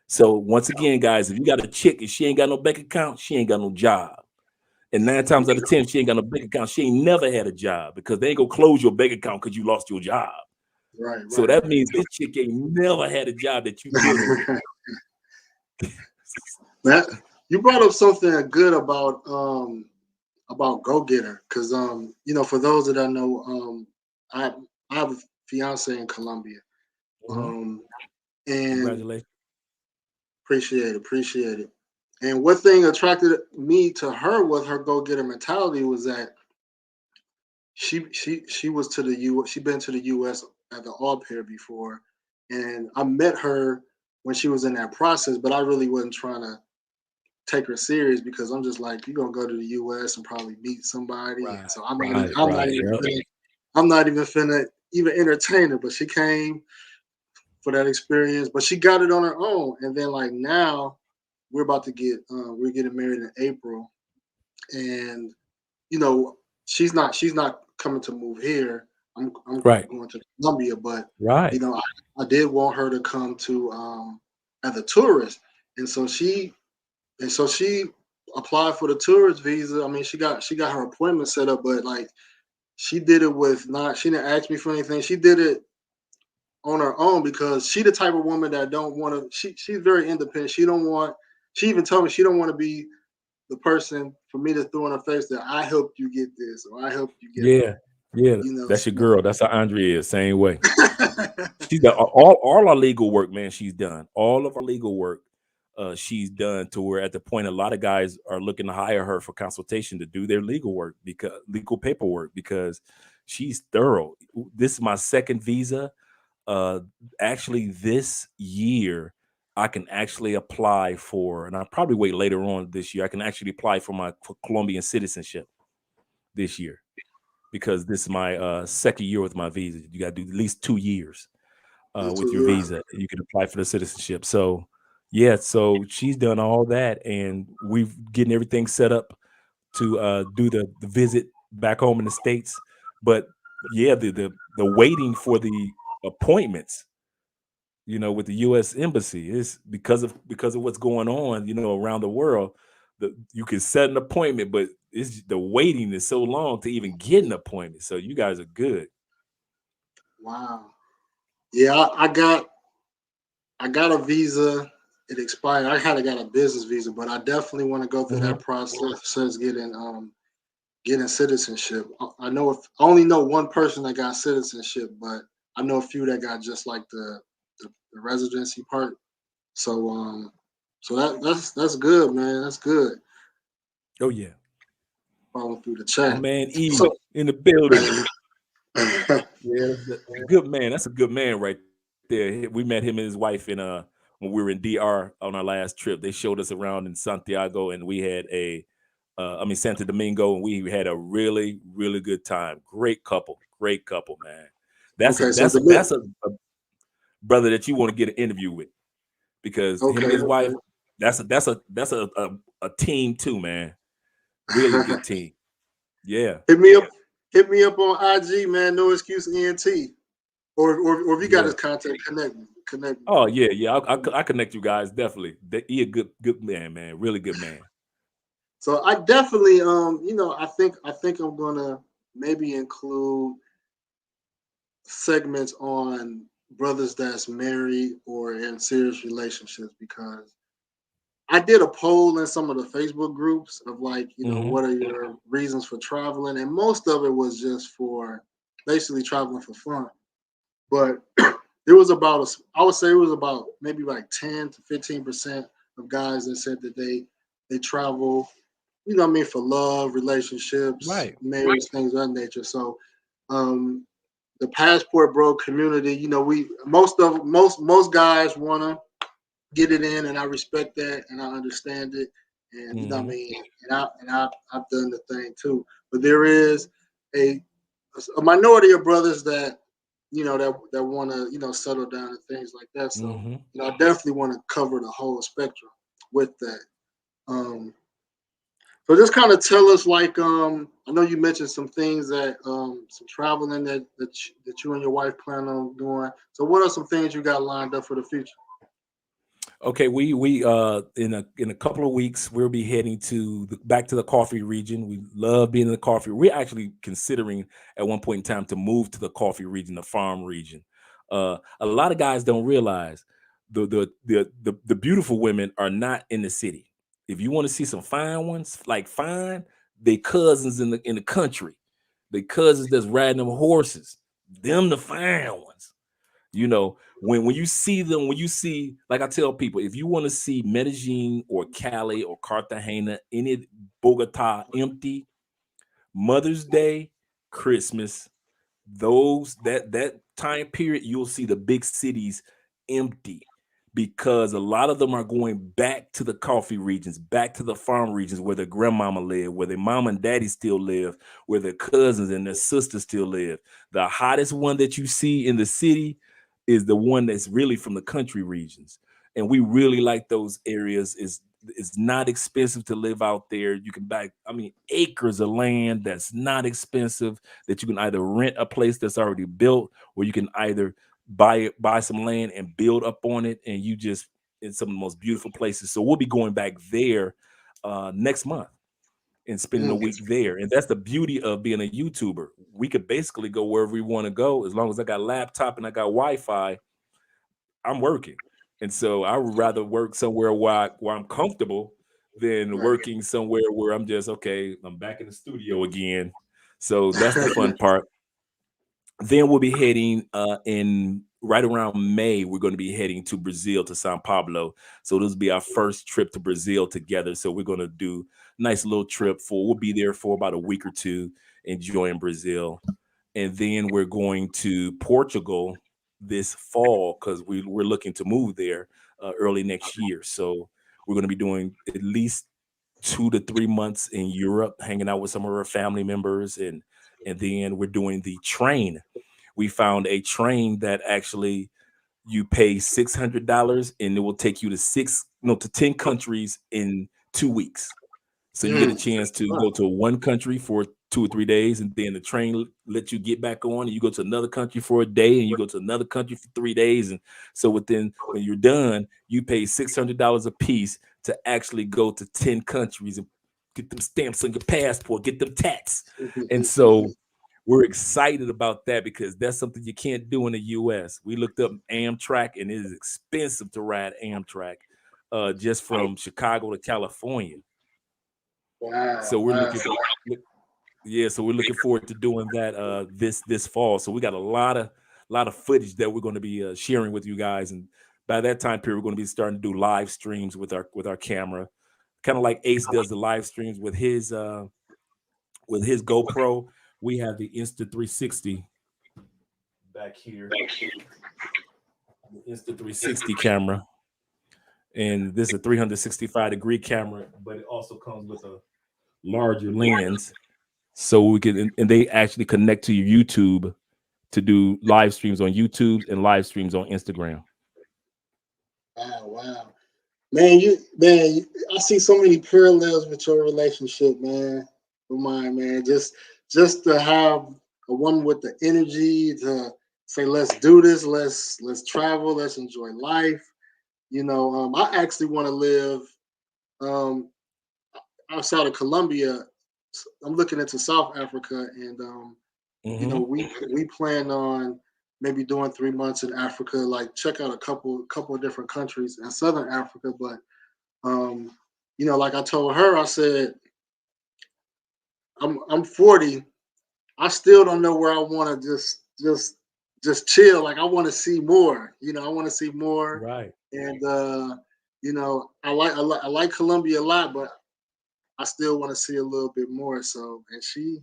So once again, guys, if you got a chick and she ain't got no bank account, she ain't got no job. And 9 times out of 10, she ain't got no bank account. She ain't never had a job, because they ain't gonna close your bank account because you lost your job. Right. So that means this chick ain't never had a job that you dealing with. That you brought up something good about Go Getter, because you know, for those that don't know, I have a fiance in Colombia, and Congratulations. appreciate it. And one thing attracted me to her with her go getter mentality was that she was to the U. She been to the U.S. as an au pair before, and I met her when she was in that process. But I really wasn't trying to take her serious, because I'm just like, you're gonna go to the U.S. and probably meet somebody. Right, So I'm right, not even finna even entertain her. But she came for that experience, but she got it on her own. And then like now, we're about to get we're getting married in April, and you know, she's not coming to move here. I'm right, going to Colombia, but right. you know, I did want her to come to as a tourist, and so she applied for the tourist visa. I mean, she got her appointment set up, but like she did it with not. She didn't ask me for anything. She did it on her own, because she the type of woman that don't want to. She's very independent. She don't want. She even told me she don't want to be the person for me to throw in her face that I helped you get this or I helped you get that. Yeah. You know, That's your so. girl. That's how Andrea is. Same way. She's got all our legal work, man. She's done all of our legal work. She's done to where at the point a lot of guys are looking to hire her for consultation to do their legal work, because legal paperwork, because she's thorough. This is my second visa. Actually, this year I can actually apply for, and I'll probably wait later on this year. I can actually apply for Colombian citizenship this year, because this is my second year with my visa. You got to do at least 2 years with your visa. You can apply for the citizenship. So yeah, so she's done all that, and we've getting everything set up to do the visit back home in the States. But yeah, the waiting for the appointments, with the U.S. embassy is because of what's going on, around the world. You can set an appointment, but the waiting is so long to even get an appointment. So you guys are good. Wow. Yeah, I got a visa. It expired. I had got a business visa, but I definitely want to go through that Mhm. process getting citizenship. I know I only know one person that got citizenship, but I know a few that got just like the residency part. So that's good, man. That's good. Oh yeah, Following through the my chat. man E So in the building. okay, Yeah, that's a good man. That's a good man right there. We met him and his wife in when we were in DR on our last trip. They showed us around in Santiago, and we had Santo Domingo, and we had a really, really good time. Great couple, man. That's a so that's a that's a brother that you want to get an interview with, because him and his wife, okay. that's a team too, man. Really good team. Yeah. Hit me up on IG, man. No excuse ENT. Or if you got Yeah. his contact, connect me. Oh yeah, yeah. I connect you guys definitely. He a good man, man. Really good man. So I definitely I think I'm gonna maybe include segments on brothers that's married or in serious relationships, because I did a poll in some of the Facebook groups of like, Hmm. what are your reasons for traveling? And most of it was just for basically traveling for fun. But it was I would say it was about maybe like 10 to 15% of guys that said that they travel, what I mean, for love, relationships, Right. marriage, things of that nature. So um the passport bro community, we most guys wanna get it in, and I respect that and I understand it. And what I Hmm. mean, I've done the thing too. But there is a a minority of brothers that that want to settle down and things like that. So Hmm. I definitely want to cover the whole spectrum with that. Um, so just kind of tell us, like, I know you mentioned some things that some traveling that you and your wife plan on doing. So what are some things you got lined up for the future? Okay, we in a couple of weeks we'll be heading back to the coffee region. We love being in the coffee. We're actually considering at one point in time to move to the coffee region, the farm region. A lot of guys don't realize the beautiful women are not in the city. If you want to see some fine ones, like fine, they cousins in the country. They cousins that's riding them horses. Them the fine ones. When you see them, when you see, like I tell people, if you want to see Medellin or Cali or Cartagena, any Bogota empty, Mother's Day, Christmas, those that time period, you'll see the big cities empty, because a lot of them are going back to the coffee regions, back to the farm regions where their grandmama live, where their mom and daddy still live, where their cousins and their sisters still live. The hottest one that you see in the city is the one that's really from the country regions. And we really like those areas. It's not expensive to live out there. You can buy, acres of land that's not expensive, that you can either rent a place that's already built, or you can either buy some land and build up on it, and you just in some of the most beautiful places. So we'll be going back there next month and spending a Mm, week there. And that's the beauty of being a YouTuber. We could basically go wherever we want to go as long as I got a laptop and I got Wi-Fi. I'm working. And so I would rather work somewhere where I'm comfortable than right. working somewhere where I'm just okay, I'm back in the studio again. So that's the fun part. Then we'll be heading in right around May. We're going to be heading to Brazil, to Sao Paulo. So this will be our first trip to Brazil together. So we're going to do a nice little trip we'll be there for about a week or two, enjoying Brazil. And then we're going to Portugal this fall, because we're looking to move there early next year. So we're going to be doing at least 2 to 3 months in Europe, hanging out with some of our family members, and then we're doing the train. We found a train that actually you pay $600 and it will take you to 10 countries in 2 weeks. So you get a chance to go to one country for 2 or 3 days, and then the train let you get back on, and you go to another country for a day, and you go to another country for 3 days. And so when you're done, you pay $600 a piece to actually go to 10 countries and get them stamps on your passport, get them tats. And so we're excited about that because that's something you can't do in the US. We looked up Amtrak, and it is expensive to ride Amtrak just from Chicago to California. Wow. So we're looking forward to doing that this fall. So we got a lot of footage that we're going to be sharing with you guys, and by that time period, we're going to be starting to do live streams with our camera, kind of like Ace does the live streams with his GoPro. We have the Insta360 back here, the Insta360 camera, and this is a 365-degree camera, but it also comes with a larger lens, so we can, and they actually connect to your YouTube to do live streams on YouTube and live streams on Instagram. Wow. Man, I see so many parallels with your relationship, man. With mine, man. Just to have a woman with the energy to say, let's do this, let's travel, let's enjoy life. I actually want to live outside of Colombia. I'm looking into South Africa, and we plan on maybe doing 3 months in Africa, like check out a couple of different countries in Southern Africa. But like I told her, I said, I'm 40. I still don't know where I want to just chill. Like I want to see more. I want to see more. Right. And I like Colombia a lot, but I still want to see a little bit more. So, and she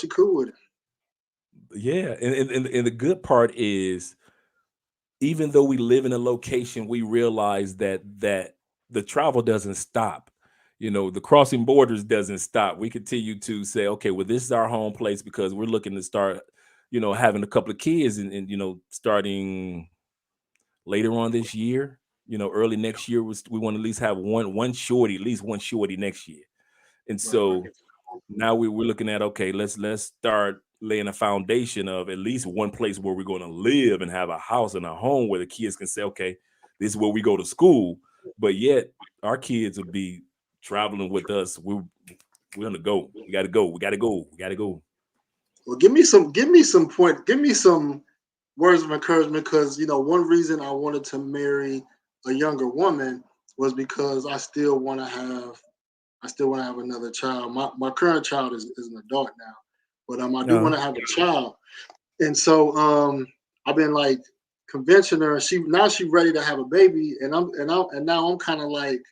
cool with it. Yeah, and the good part is, even though we live in a location, we realize that the travel doesn't stop. The crossing borders doesn't stop. We continue to say, okay, well, this is our home place because we're looking to start, having a couple of kids, and starting later on this year, early next year, we want to at least have one shorty, at least one shorty next year. And so now we're looking at, okay, let's start laying a foundation of at least one place where we're going to live and have a house and a home where the kids can say, okay, this is where we go to school, but yet our kids will be traveling with us. We're going to go. We got to go. Well, give me some words of encouragement, because one reason I wanted to marry a younger woman was because I still want to have another child. My current child is an adult now, but I do want to have a child, and so I've been like convincing her. She's ready to have a baby, and now I'm kind of like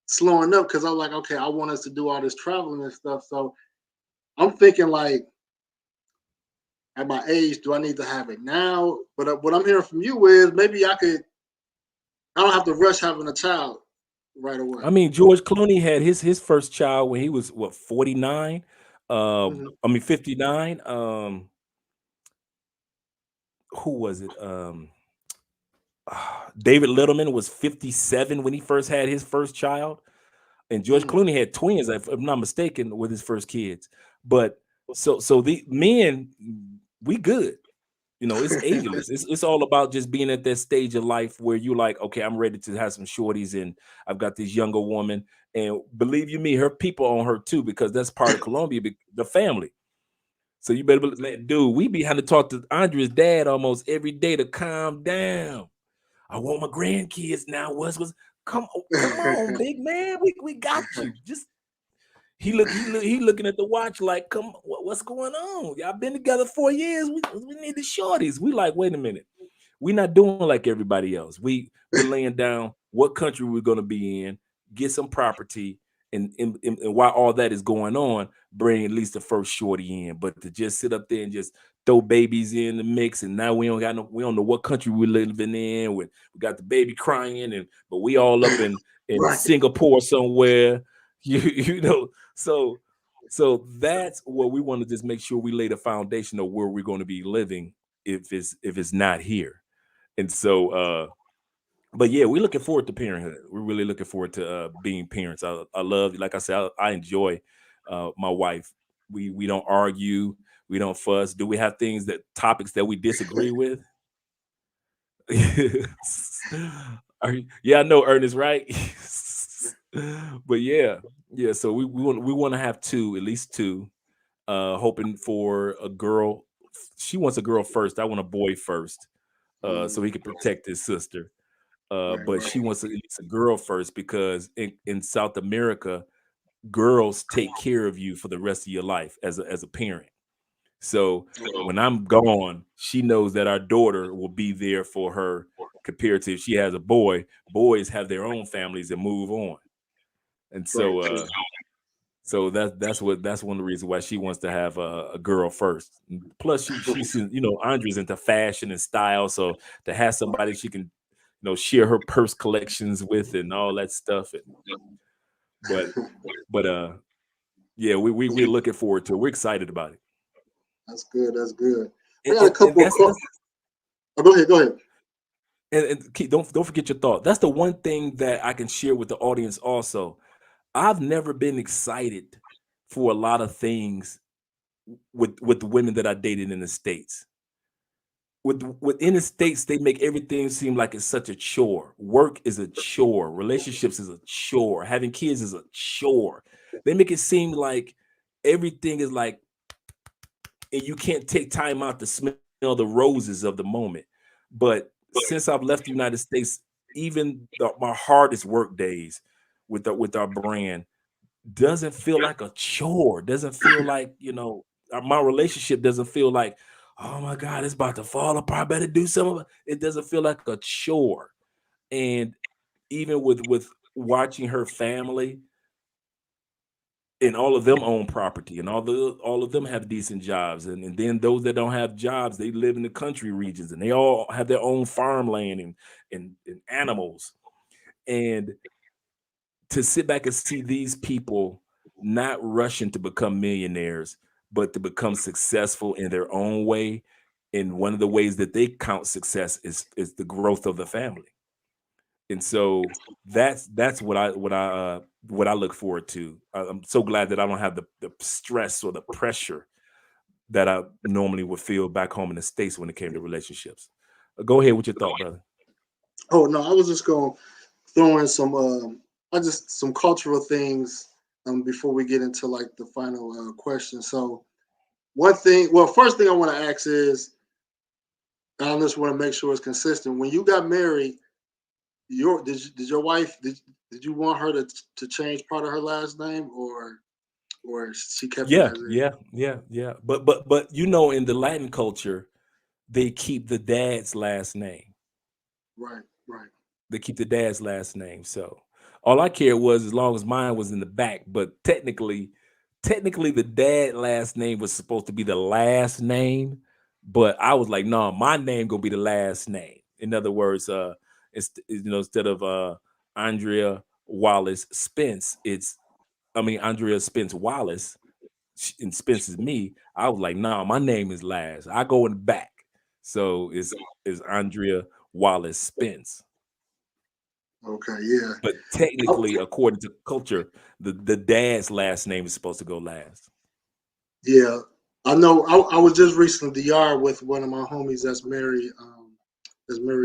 slowing up because I'm like, okay, I want us to do all this traveling and stuff. So I'm thinking like, at my age, do I need to have it now? But what I'm hearing from you is maybe I don't have to rush having a child right away. I mean, George Clooney had his first child when he was 49. 59. Who was it? David Littleman was 57 when he first had his first child, and George Clooney had twins, if I'm not mistaken, with his first kids. But so the men, we good. It's ageless. It's all about just being at that stage of life where you're like, okay, I'm ready to have some shorties, and I've got this younger woman, and believe you me, her people on her too, because that's part of Colombia, the family. So you better dude, we be having to talk to Andrea's dad almost every day to calm down. I want my grandkids now. Come on, big man, we got you. Just he looking at the watch like, come, what's going on? Y'all been together 4 years. We need the shorties. We like, wait a minute. We're not doing like everybody else. We're laying down what country we're going to be in, get some property, and while all that is going on, bring at least the first shorty in. But to just sit up there and just throw babies in the mix, and now we don't know what country we're living in. We got the baby crying, but we all up in right. Singapore somewhere. So that's what we want to just make sure we lay the foundation of where we're going to be living if it's not here. And so but yeah, we're looking forward to parenthood. We're really looking forward to being parents. I love, like I said, I enjoy my wife. We don't argue, we don't fuss. Do we have topics that we disagree with? Yeah, I know, Ernest, right? But yeah, yeah. So we want to have two, at least two. Hoping for a girl. She wants a girl first. I want a boy first, so he can protect his sister. Right, But right. she wants at least a girl first because in South America, girls take care of you for the rest of your life as a parent. So when I'm gone, she knows that our daughter will be there for her. Compared to if she has a boy, boys have their own families and move on. And Right. so that's one of the reasons why she wants to have a girl first. Plus, she's Andrea's into fashion and style, so to have somebody she can share her purse collections with and all that stuff. But yeah, we're looking forward to it. We're excited about it. That's good. That's good. I And, got a and couple of that's oh, go ahead. Go ahead. don't forget your thought. That's the one thing that I can share with the audience also. I've never been excited for a lot of things with the women that I dated in the States. Within the States, they make everything seem like it's such a chore. Work is a chore. Relationships is a chore. Having kids is a chore. They make it seem like everything is like, and you can't take time out to smell the roses of the moment. But since I've left the United States, even my hardest work days with our brand doesn't feel like a chore. Doesn't feel like my relationship doesn't feel like, oh my God, it's about to fall apart. I better do something. It doesn't feel like a chore. And even with watching her family, and all of them own property, and all of them have decent jobs, and then those that don't have jobs, they live in the country regions, and they all have their own farmland and animals. And to sit back and see these people not rushing to become millionaires, but to become successful in their own way. And one of the ways that they count success is the growth of the family. And so that's what I look forward to. I'm so glad that I don't have the stress or the pressure that I normally would feel back home in the States when it came to relationships. Go ahead with your thought, brother. Oh no, I was just going to throw in some some cultural things before we get into like the final question. So first thing I want to ask is, I just want to make sure it's consistent. When you got married, did your wife did you want her to change part of her last name, or she kept it Yeah, as is? yeah, yeah, yeah. But in the Latin culture, they keep the dad's last name. Right, right. They keep the dad's last name. So all I cared was as long as mine was in the back. But technically the dad last name was supposed to be the last name. But I was like, no, my name gonna be the last name. In other words, instead of Andrea Wallace Spence, Andrea Spence Wallace, and Spence is me. I was like, nah, my name is last. I go in the back. So it's Andrea Wallace Spence. Okay, yeah. But technically, according to culture, the dad's last name is supposed to go last. Yeah, I know. I was just recently DR with one of my homies that's married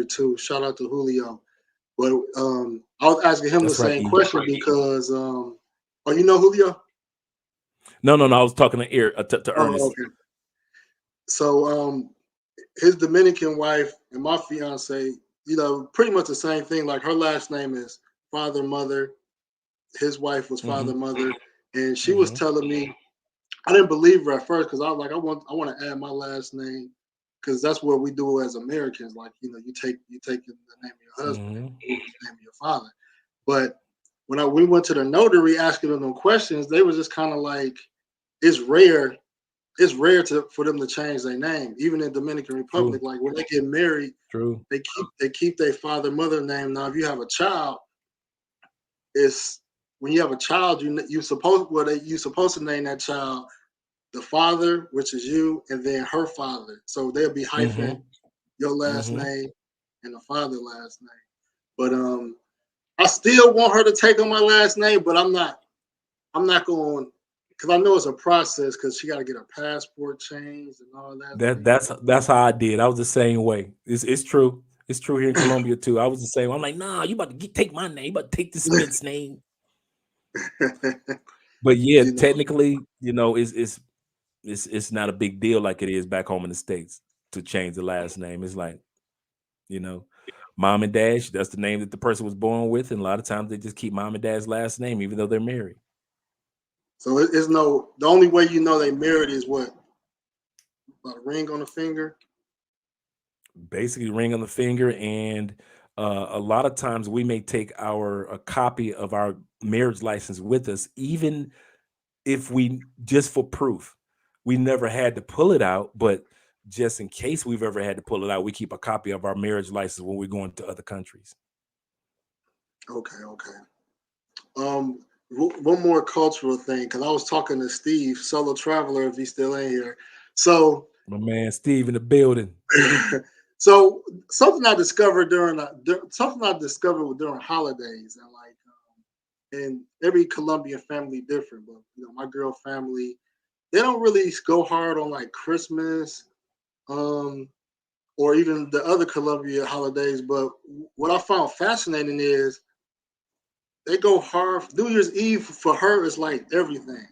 too. Shout out to Julio. But I was asking him the That's right, same E. question because oh, you know Julio? No. I was talking to Oh, Ernest. okay. So his Dominican wife and my fiance, pretty much the same thing. Like her last name is father mother. His wife was Hmm. father mother, and she was Hmm. telling me, I didn't believe her at first because I was like, I want to add my last name because that's what we do as Americans. Like, you take the name of your husband and Hmm. the name of your father. But when we went to the notary asking them questions, they was just kind of like, it's rare. It's rare for them to change their name, even in Dominican Republic. True. Like when they get married, True. they keep their father mother name. Now, if you have a child, it's when you have a child, you supposed to name that child the father, which is you, and then her father. So they'll be hyphen Hmm. your last Hmm. name and the father last name. But I still want her to take on my last name, but I'm not going because I know it's a process because she got to get her passport changed and all that. That's how I did. I was the same way. It's true. It's true here in Colombia too. I was the same. I'm like, nah, you about to take my name, you about to take the Spence name. But yeah, You know, technically, it's not a big deal like it is back home in the States to change the last name. It's like, you know, mom and dad, that's the name that the person was born with, and a lot of times they just keep mom and dad's last name even though they're married. so it's no, the only way you know they married is what? About a ring on the finger. Basically, ring on the finger, and a lot of times we may take a copy of our marriage license with us, even if we just for proof. We never had to pull it out, but just in case we've ever had to pull it out, we keep a copy of our marriage license when we're going to other countries. Okay, okay. One more cultural thing because I was talking to Steve, solo traveler, if he's still in here. So, My man Steve in the building. so something I discovered during holidays, and like, and every Colombian family different, but my girl family, they don't really go hard on like Christmas, um, or even the other Colombia holidays. But what I found fascinating is they go hard. New Year's Eve for her is like everything.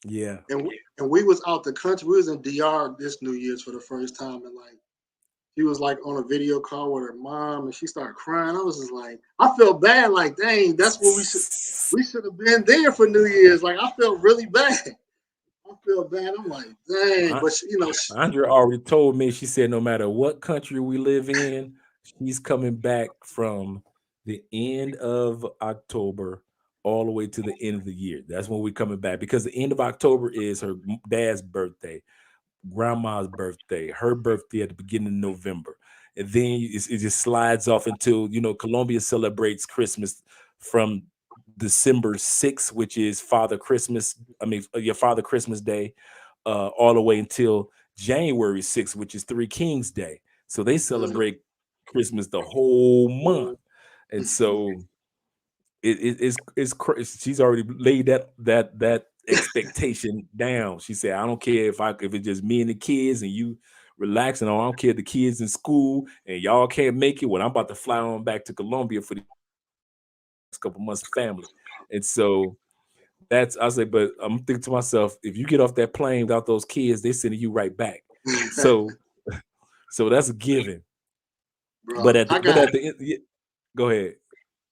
Yeah. And we was out the country. We was in DR this New Year's for the first time, and like she was like on a video call with her mom, and she started crying. I was just like, I felt bad. Like, dang, that's what we should have been there for New Year's. Like, I felt really bad. I feel bad. I'm like, dang, but Andrea already told me. She said no matter what country we live in, she's coming back from the end of October all the way to the end of the year. That's when we're coming back, because the end of October is her dad's birthday, grandma's birthday, her birthday at the beginning of November. And then it just slides off until, Colombia celebrates Christmas from December 6th, which is your Father Christmas Day, all the way until January 6th, which is Three Kings Day. So they celebrate Christmas the whole month. And so she's already laid that expectation down. She said, I don't care if it's just me and the kids and you relaxing, or I don't care if the kids in school and y'all can't make it, when I'm about to fly on back to Colombia for the next couple months of family. And so I say, but I'm thinking to myself, if you get off that plane without those kids, they're sending you right back. So that's a given. bro, But at the end, go ahead.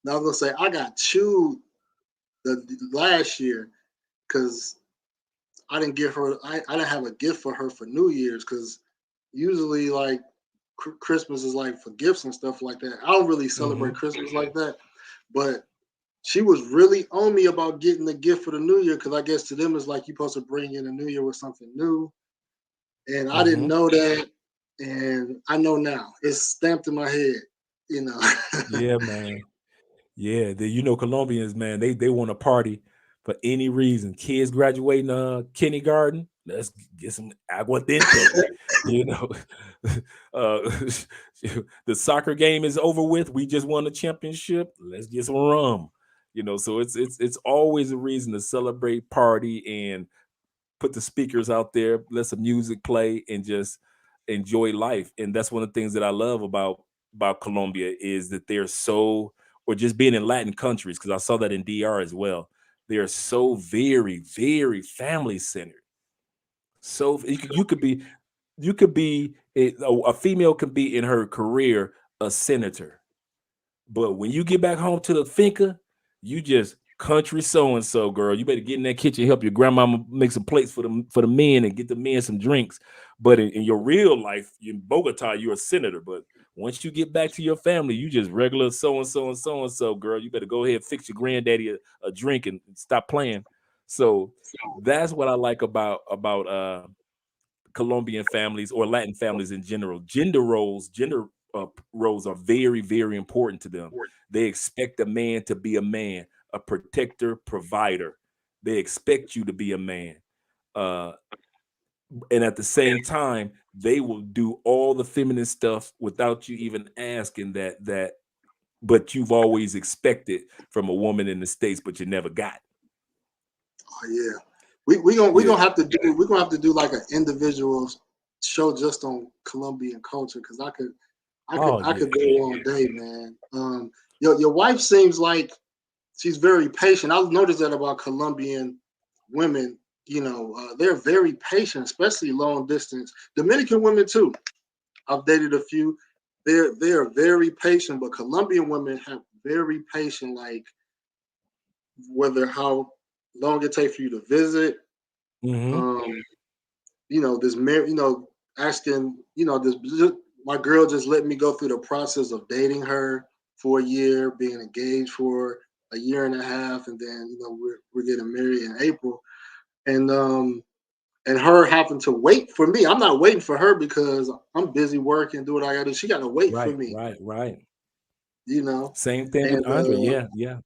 I was gonna say I got chewed the last year because I didn't give her. I didn't have a gift for her for New Year's, because usually like Christmas is like for gifts and stuff like that. I don't really celebrate Christmas like that, but she was really on me about getting the gift for the New Year, because I guess to them it's like you're supposed to bring in the New Year with something new, and I didn't know that, and I know now. It's stamped in my head, Yeah, man. Yeah, Colombians, man, they want to party for any reason. Kids graduating kindergarten, let's get some aguardiente. uh, the soccer game is over with. We just won the championship. Let's get some rum. So it's always a reason to celebrate, party, and put the speakers out there, let some music play, and just enjoy life. And that's one of the things that I love about Colombia, is that they're so, or just being in Latin countries, because I saw that in DR as well. They're so very, very family centered. So you could be a female can be in her career a senator, but when you get back home to the finca, you just country so and so, girl. You better get in that kitchen, help your grandmama make some plates for the men, and get the men some drinks. But in your real life, in Bogota, you're a senator. But once you get back to your family, you just regular so and so and so and so, girl. You better go ahead and fix your granddaddy a drink and stop playing. So that's what I like about Colombian families, or Latin families in general. Gender roles are very, very important to them. They expect a man to be a man, a protector, provider. They expect you to be a man. Uh, And at the same time, they will do all the feminine stuff without you even asking but you've always expected from a woman in the States, but you never got. Oh yeah. We gonna Yeah. we're gonna have to do like an individual show just on Colombian culture because Oh I yeah. could go all day, man. Your wife seems like she's very patient. I've noticed that about Colombian women. They're very patient, especially long distance. Dominican women too. I've dated a few. They're very patient, but Colombian women have very patient, like whether how long it takes for you to visit. Hmm. Um, this asking, this my girl just let me go through the process of dating her for a year, being engaged for a year and a half, and then we're getting married in April, and her having to wait for me. I'm not waiting for her because I'm busy working, do what I got to do. She got to wait for Right, me, right, right. you know. Same thing with And Andre. Yeah, yeah.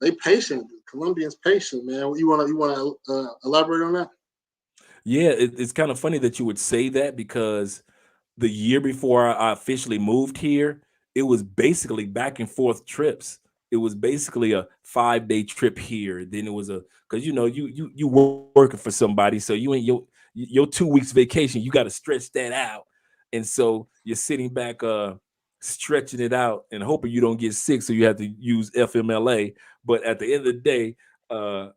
they patient. Colombians patient, man. You wanna elaborate on that? Yeah, it's kind of funny that you would say that because the year before I officially moved here, it was basically back and forth trips. It was basically a 5-day trip here. Then it was because you working for somebody, so you ain't your 2 weeks vacation. You got to stretch that out, and so you're sitting back, stretching it out and hoping you don't get sick, so you have to use FMLA. But at the end of the day, uh,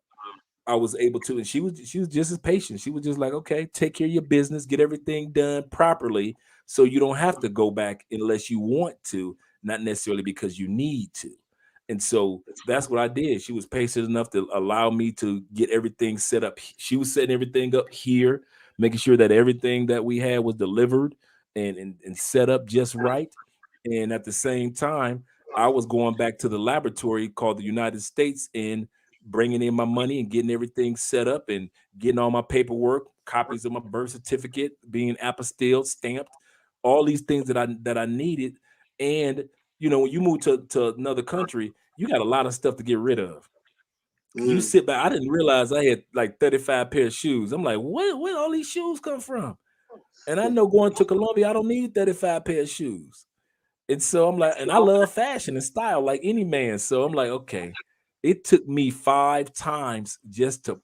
I was able to, and she was just as patient. She was just like, okay, take care of your business, get everything done properly, so you don't have to go back unless you want to, not necessarily because you need to. And so that's what I did. She was patient enough to allow me to get everything set up. She was setting everything up here, making sure that everything that we had was delivered and set up just right. And at the same time, I was going back to the laboratory called the United States and bringing in my money and getting everything set up and getting all my paperwork, copies of my birth certificate, being apostilled, stamped, all these things that I needed. And when you move to another country, you got a lot of stuff to get rid of. You Mm. sit back. I didn't realize I had like 35 pair of shoes. I'm like, where all these shoes come from? And I know going to Colombia, I don't need 35 pair of shoes. And so I'm like, and I love fashion and style like any man. So I'm like, okay, it took me 5 times just to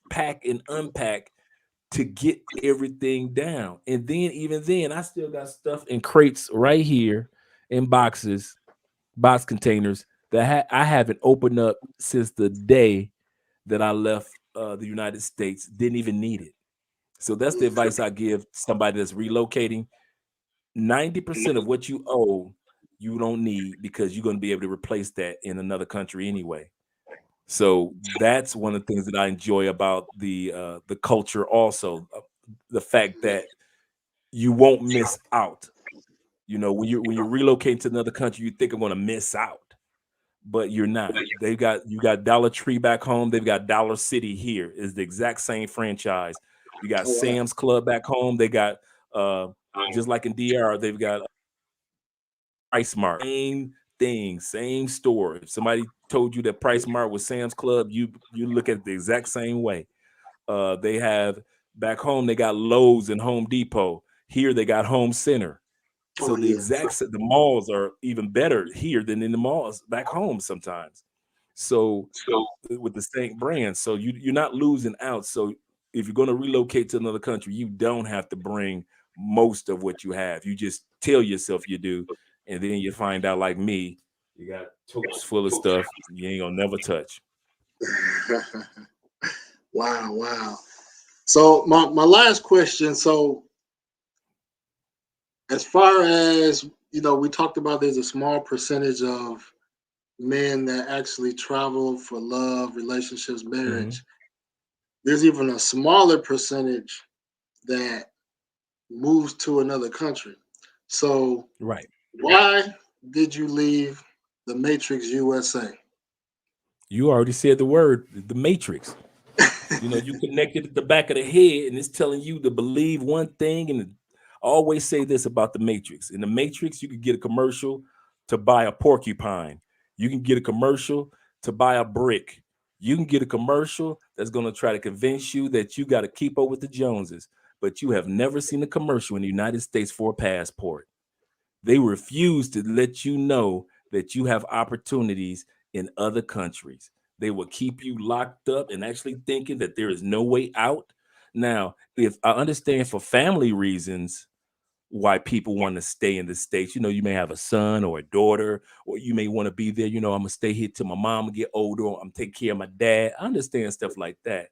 pack and unpack to get everything down. And then even then, I still got stuff in crates right here in box containers that I haven't opened up since the day that I left the United States. Didn't even need it. So that's the advice I give somebody that's relocating. 90% of what you owe, you don't need because you're going to be able to replace that in another country anyway. So that's one of the things that I enjoy about the culture also, the fact that you won't miss out. When you're relocating to another country, you think I'm going to miss out, but you're not. You got Dollar Tree back home, they've got Dollar City here. Is the exact same franchise. You got Oh, wow. Sam's Club back home, they got uh just like in DR, they've got Price Mart. Same thing, same store. If somebody told you that Price Mart was Sam's Club, you look at it the exact same way. They have back home, they got Lowe's and Home Depot. Here they got Home Center. Oh So yeah. the malls are even better here than in the malls back home sometimes. So with the same brand, so you're not losing out. So if you're going to relocate to another country, you don't have to bring most of what you have. You just tell yourself you do, and then you find out, like me, you got totes full of stuff you ain't gonna never touch. Wow, wow. So my last question. So as far as we talked about there's a small percentage of men that actually travel for love, relationships, Mhm. marriage. There's even a smaller percentage that moves to another country. So Right. why did you leave the Matrix USA? You already said the word, the Matrix. You connected at the back of the head, and it's telling you to believe one thing. And I always say this about the Matrix. In the Matrix, you could get a commercial to buy a porcupine. You can get a commercial to buy a brick. You can get a commercial that's going to try to convince you that you got to keep up with the Joneses. but you have never seen a commercial in the United States for a passport. They refuse to let you know that you have opportunities in other countries. They will keep you locked up and actually thinking that there is no way out. Now, if I understand for family reasons why people want to stay in the States, you may have a son or a daughter, or you may want to be there. I'm gonna stay here till my mom get older, or I'm taking care of my dad. I understand stuff like that.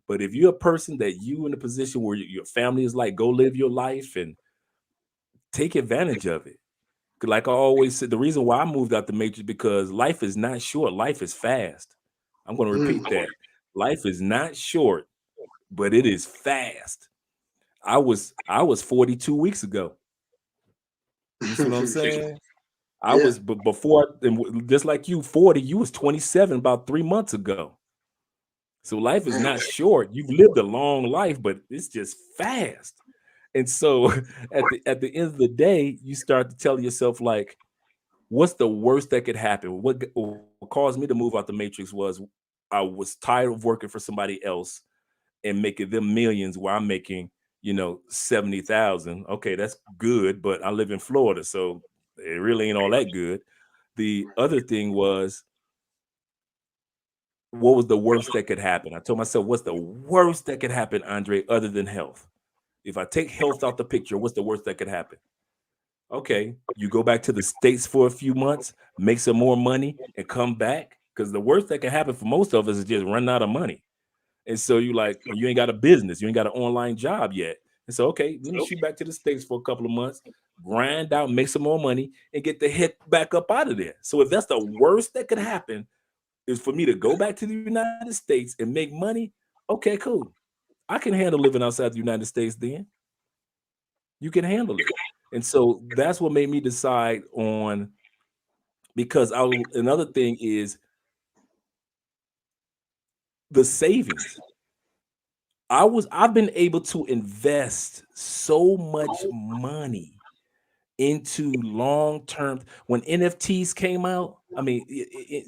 But if you're a person that you in a position where your family is like, go live your life and take advantage of it. Like I always said, the reason why I moved out the matrix because life is not short, life is fast. I'm going to repeat that. Life is not short, but it is fast. I was 42 weeks ago. You see what I'm saying? I was before, just like you, 40. You was 27 about 3 months ago. So life is not short. You've lived a long life, but it's just fast. And so at the end of the day, you start to tell yourself, like, what's the worst that could happen? What caused me to move out the matrix was I was tired of working for somebody else and making them millions while I'm making, 70,000. Okay, that's good, but I live in Florida, so it really ain't all that good. The other thing was, what was the worst that could happen? I told myself, what's the worst that could happen, Andre, other than health? If I take health out the picture, what's the worst that could happen? Okay, you go back to the States for a few months, make some more money, and come back. Because the worst that can happen for most of us is just run out of money. And so you ain't got a business, you ain't got an online job yet. And so, okay, let me shoot back to the States for a couple of months, grind out, make some more money, and get the heck back up out of there. So if that's the worst that could happen, is for me to go back to the United States and make money, okay, cool. I can handle living outside the United States then. You can handle it. And so that's what made me decide on, because another thing is the savings. I've been able to invest so much money into long-term. When NFTs came out, I mean,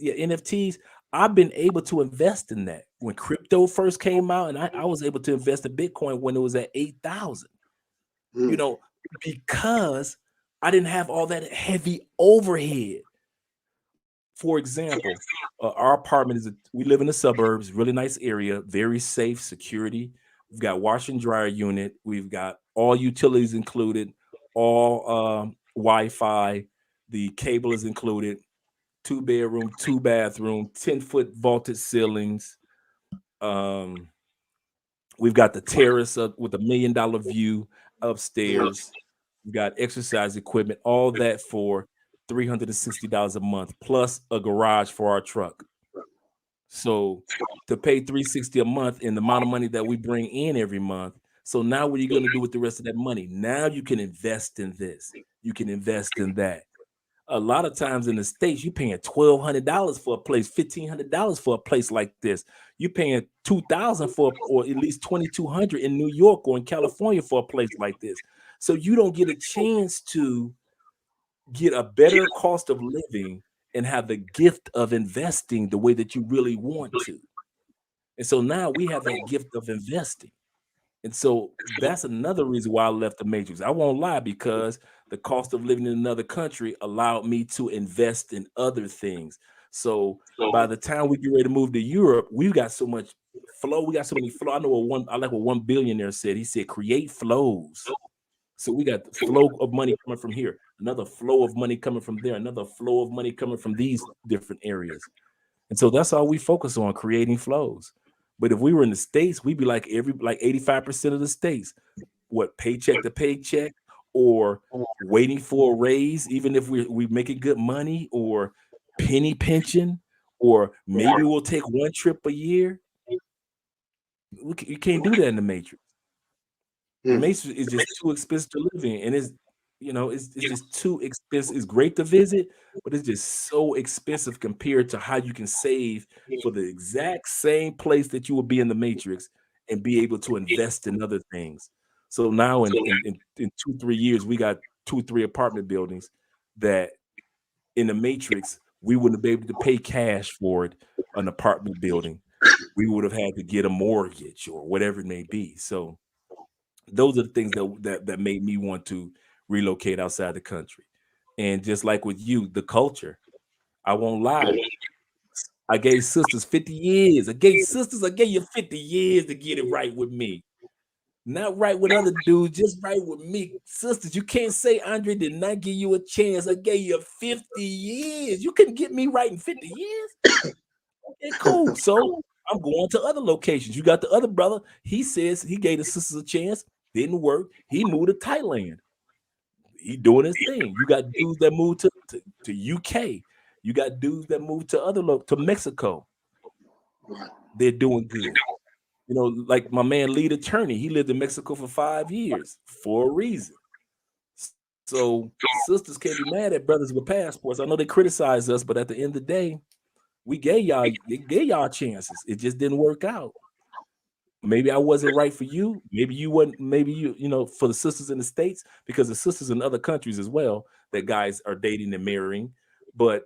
NFTs, I've been able to invest in that. When crypto first came out, and I was able to invest in Bitcoin when it was at 8,000, because I didn't have all that heavy overhead. For example, our apartment we live in the suburbs, really nice area, very safe, security. We've got washer and dryer unit. We've got all utilities included, all Wi-Fi. The cable is included. 2-bedroom, 2-bathroom, 10-foot vaulted ceilings. We've got the terrace up with $1 million view upstairs. We've got exercise equipment, all that for $360 a month, plus a garage for our truck. So to pay $360 a month and the amount of money that we bring in every month. So now what are you going to do with the rest of that money? Now you can invest in this. You can invest in that. A lot of times in the States, you're paying $1,200 for a place, $1,500 for a place like this. You're paying $2,000 for, or at least $2,200 in New York or in California for a place like this. So you don't get a chance to get a better cost of living and have the gift of investing the way that you really want to. And so now we have that gift of investing. And so that's another reason why I left the matrix. I won't lie, because the cost of living in another country allowed me to invest in other things. So by the time we get ready to move to Europe, we've got so much flow. We got so many flow. I like what one billionaire said. He said, create flows. So we got the flow of money coming from here, another flow of money coming from there, another flow of money coming from these different areas. And so that's all we focus on, creating flows. But if we were in the States, we'd be like 85% of the States, paycheck to paycheck, or waiting for a raise, even if we're making good money, or penny pension, or maybe we'll take one trip a year. You can't do that in the matrix. The matrix is just too expensive to live in, and it's just too expensive. It's great to visit, but it's just so expensive compared to how you can save for the exact same place that you will be in the matrix and be able to invest in other things. So now in 2-3 years, we got 2-3 apartment buildings that in the matrix, we wouldn't be able to pay cash for it, an apartment building. We would have had to get a mortgage or whatever it may be. So Those are the things that made me want to relocate outside the country. And just like with you, the culture, I won't lie. I gave sisters 50 years. I gave you 50 years to get it right with me. Not right with other dudes, just right with me. Sisters, you can't say Andre did not give you a chance. I gave you 50 years. You couldn't get me right in 50 years. Okay, cool. So I'm going to other locations. You got the other brother. He says he gave the sisters a chance. Didn't work. He moved to Thailand. He doing his thing. You got dudes that moved to UK. You got dudes that moved to to Mexico. Right. They're doing good. You know, like my man Lead Attorney, he lived in Mexico for 5 years for a reason. So sisters can't be mad at brothers with passports. I know they criticize us, but at the end of the day, we gave y'all chances. It just didn't work out. Maybe I wasn't right for you. Maybe you wasn't. Maybe you know, for the sisters in the States, because the sisters in other countries as well that guys are dating and marrying. But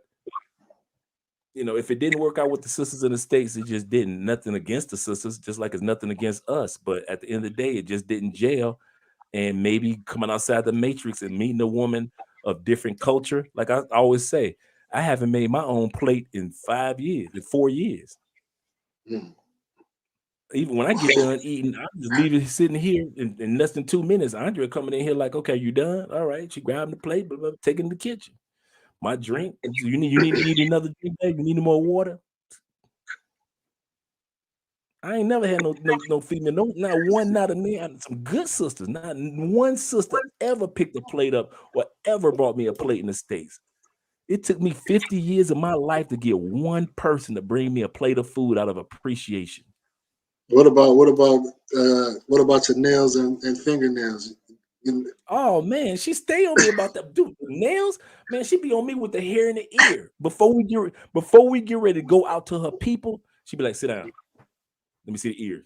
you know, if it didn't work out with the sisters in the States, it just didn't. Nothing against the sisters, just like it's nothing against us. But at the end of the day, it just didn't gel. And maybe coming outside the matrix and meeting a woman of different culture, like I always say, I haven't made my own plate in 5 years, in 4 years. Mm. Even when I get done eating, I just leave it sitting here in less than 2 minutes. Andrea coming in here like, okay, you done? All right. She grabbing the plate, but taking the kitchen. My drink. You need another drink, babe? You need more water? I ain't never had no female, not one, not a man. Some good sisters. Not one sister ever picked a plate up or ever brought me a plate in the States. It took me 50 years of my life to get one person to bring me a plate of food out of appreciation. What about your nails and fingernails? Oh man, she stay on me about that. Dude, the nails, man, she be on me with the hair in the ear. Before we get ready to go out to her people, she be like, sit down. Let me see the ears.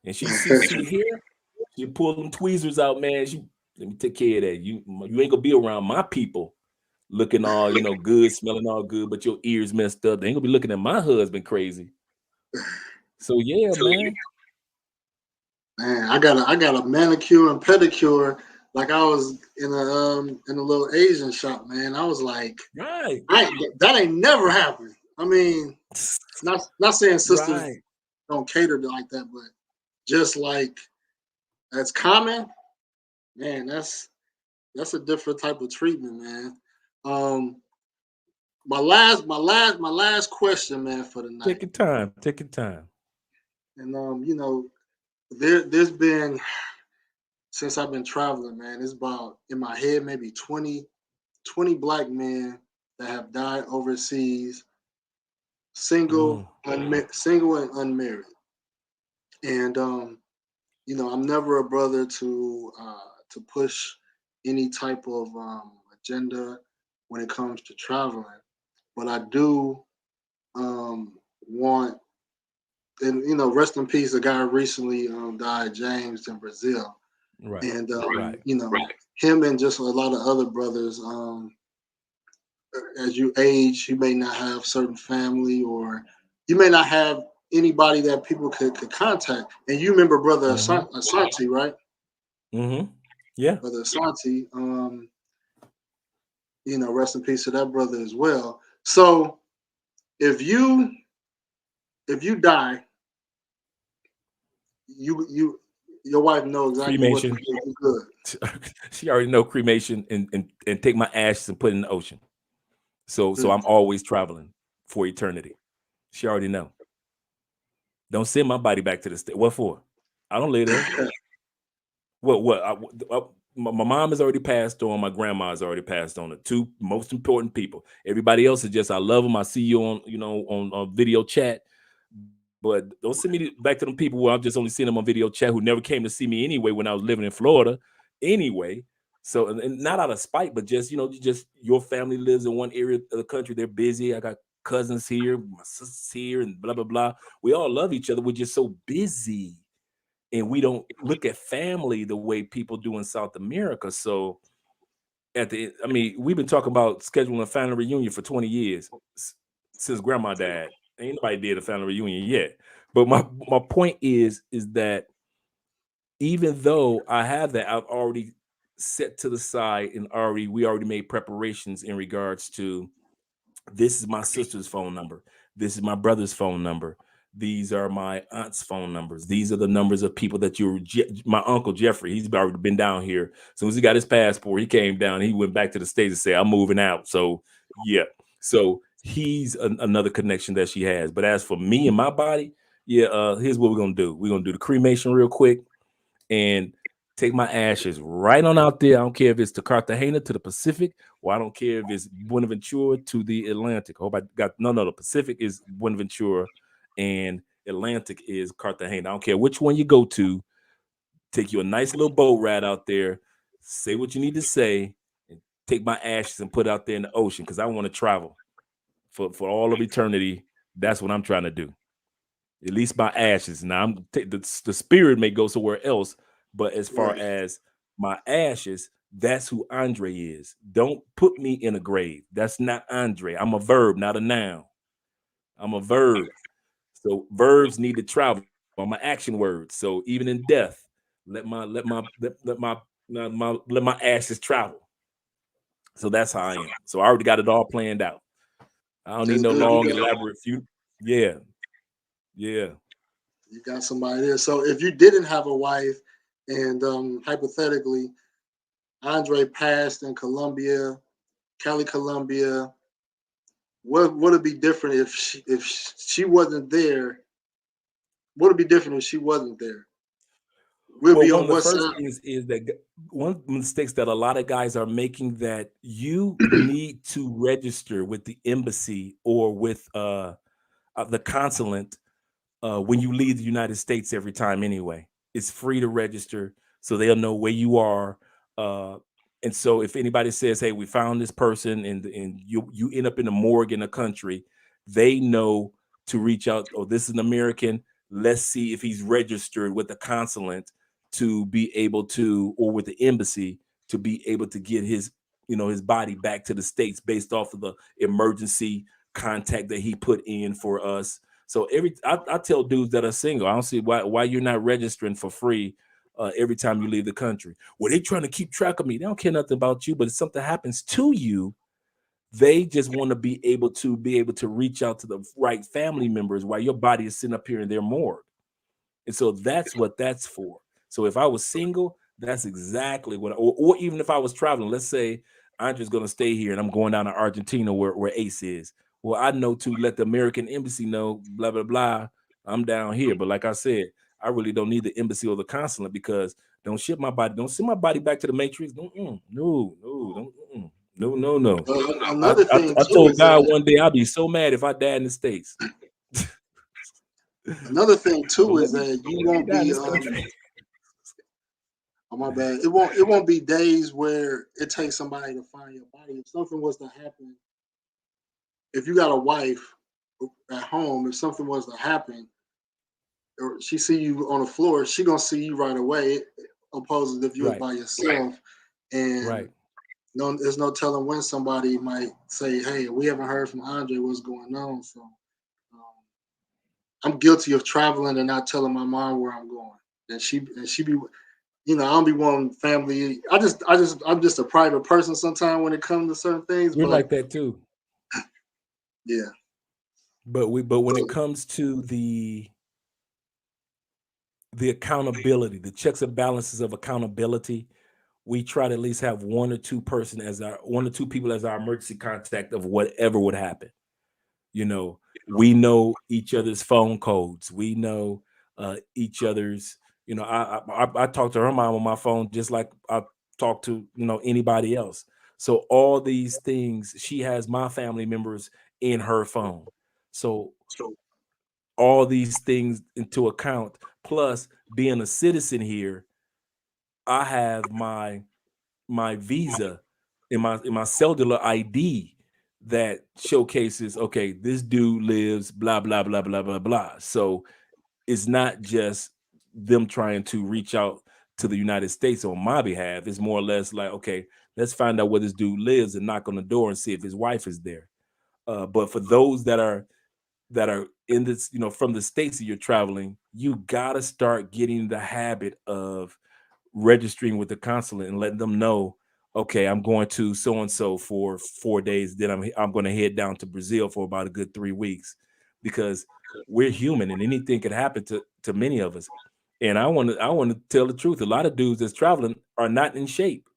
And she see the hair, she pull them tweezers out, man. She let me take care of that. You ain't gonna be around my people looking all, good, smelling all good, but your ears messed up. They ain't gonna be looking at my husband crazy. So yeah, man. Man, I got a manicure and pedicure. Like I was in a little Asian shop, man. I was like, Right. that ain't never happened. I mean, not saying sisters Right. don't cater to like that, but just like that's common, man. That's a different type of treatment, man. Um, my last question, man, for the night, Take your time. Take your time. and there's been since I've been traveling, man. It's about in my head maybe 20 black men that have died overseas, Mm. single and unmarried, and I'm never a brother to push any type of agenda when it comes to traveling, but I do want, and rest in peace. A guy recently died, James, in Brazil, Right. and Right. him and just a lot of other brothers. As you age, you may not have certain family, or you may not have anybody that people could contact. And you remember Brother Mm-hmm. Asante, right? Mm-hmm. Yeah. Brother Asante, rest in peace to that brother as well. So if you die, your wife knows exactly what to Cremation. do. Good. She already know cremation and take my ashes and put it in the ocean. So Mm. I'm always traveling for eternity. She already know. Don't send my body back to the state. What for? I don't live there. What? My mom has already passed on. My grandma has already passed on. The two most important people. Everybody else is just I love them. I see you on video chat, but don't send me back to them people where I've just only seen them on video chat who never came to see me anyway when I was living in Florida. Anyway, so and not out of spite, but just just your family lives in one area of the country. They're busy. I got cousins here, my sisters here, and blah blah blah. We all love each other. We're just so busy and we don't look at family the way people do in South America. So we've been talking about scheduling a family reunion for 20 years since grandma died. Ain't nobody did a family reunion yet. But my point is that even though I have that, I've already set to the side and we already made preparations in regards to, this is my sister's phone number. This is my brother's phone number. These are my aunt's phone numbers. These are the numbers of people that my uncle Jeffrey, he's already been down here. As soon as he got his passport, he came down, he went back to the States and said, I'm moving out. So yeah. So he's another connection that she has. But as for me and my body, yeah, here's what we're gonna do. We're gonna do the cremation real quick and take my ashes right on out there. I don't care if it's to Cartagena to the Pacific, or I don't care if it's Buenaventura to the Atlantic. I hope I got no. The Pacific is Buenaventura and Atlantic is Cartagena. I don't care which one you go to. Take you a nice little boat ride out there, say what you need to say, and take my ashes and put it out there in the ocean, because I want to travel for all of eternity. That's what I'm trying to do. At least my ashes. Now the spirit may go somewhere else, but as far Right. as my ashes, that's who Andre is. Don't put me in a grave. That's not Andre. I'm a verb, not a noun. I'm a verb. So verbs need to travel. I'm an action word. So even in death, let my ashes travel. So that's how I am. So I already got it all planned out. I don't need That's no good. long, elaborate few. Yeah. Yeah. You got somebody there. So if you didn't have a wife, and hypothetically, Andre passed in Colombia, Cali, Colombia, what would it be different if she wasn't there? Would it be different if she wasn't there? We'll Well, be one of on the what first side? things is that one of the mistakes that a lot of guys are making, that you need to register with the embassy or with the consulate when you leave the United States every time anyway. It's free to register, so they'll know where you are. Uh, and so if anybody says, "Hey, we found this person," and you end up in a morgue in a country, they know to reach out. Oh, this is an American. Let's see if he's registered with the consulate to be able to, or with the embassy to be able to get his, his body back to the States based off of the emergency contact that he put in for us. So I tell dudes that are single, I don't see why you're not registering for free every time you leave the country. Well, they trying to keep track of me. They don't care nothing about you, but if something happens to you, they just want to be able to reach out to the right family members while your body is sitting up here in their morgue. And so that's what that's for. So if I was single, that's exactly what, or even if I was traveling, let's say I'm just going to stay here and I'm going down to Argentina where Ace is. Well, I know to let the American embassy know, blah, blah, blah, I'm down here. But like I said, I really don't need the embassy or the consulate, because don't send my body back to the Matrix. No, no. Another thing I too told is God that one day I'd be so mad if I died in the States. another thing Don't too let is me, that you don't let me won't die in be this country. oh my bad. It won't be days where it takes somebody to find your body. If something was to happen, if you got a wife at home, if something was to happen, or she see you on the floor, she gonna see you right away. Opposed to if you was Right, by yourself, and right. no, there's no telling when somebody might say, "Hey, we haven't heard from Andre. What's going on?" So I'm guilty of traveling and not telling my mom where I'm going, and she be, I don't be wanting family. I'm just a private person sometimes when it comes to certain things, We're but like that too. yeah, But when it so, comes to the accountability, the checks and balances of accountability, we try to at least have one or two people as our emergency contact of whatever would happen. You know, we know each other's phone codes. We know each other's. I talk to her mom on my phone just like I talk to anybody else. So all these things, she has my family members in her phone. So all these things into account, plus being a citizen here, I have my visa in my cellular ID that showcases, okay, this dude lives blah blah blah blah blah blah. So it's not just them trying to reach out to the United States on my behalf. It's more or less like, okay, let's find out where this dude lives and knock on the door and see if his wife is there. But for those that are in this, from the states that you're traveling, you gotta start getting the habit of registering with the consulate and letting them know, okay, I'm going to so and so for 4 days. Then I'm going to head down to Brazil for about a good 3 weeks, because we're human and anything could happen to many of us. And I want to tell the truth. A lot of dudes that's traveling are not in shape.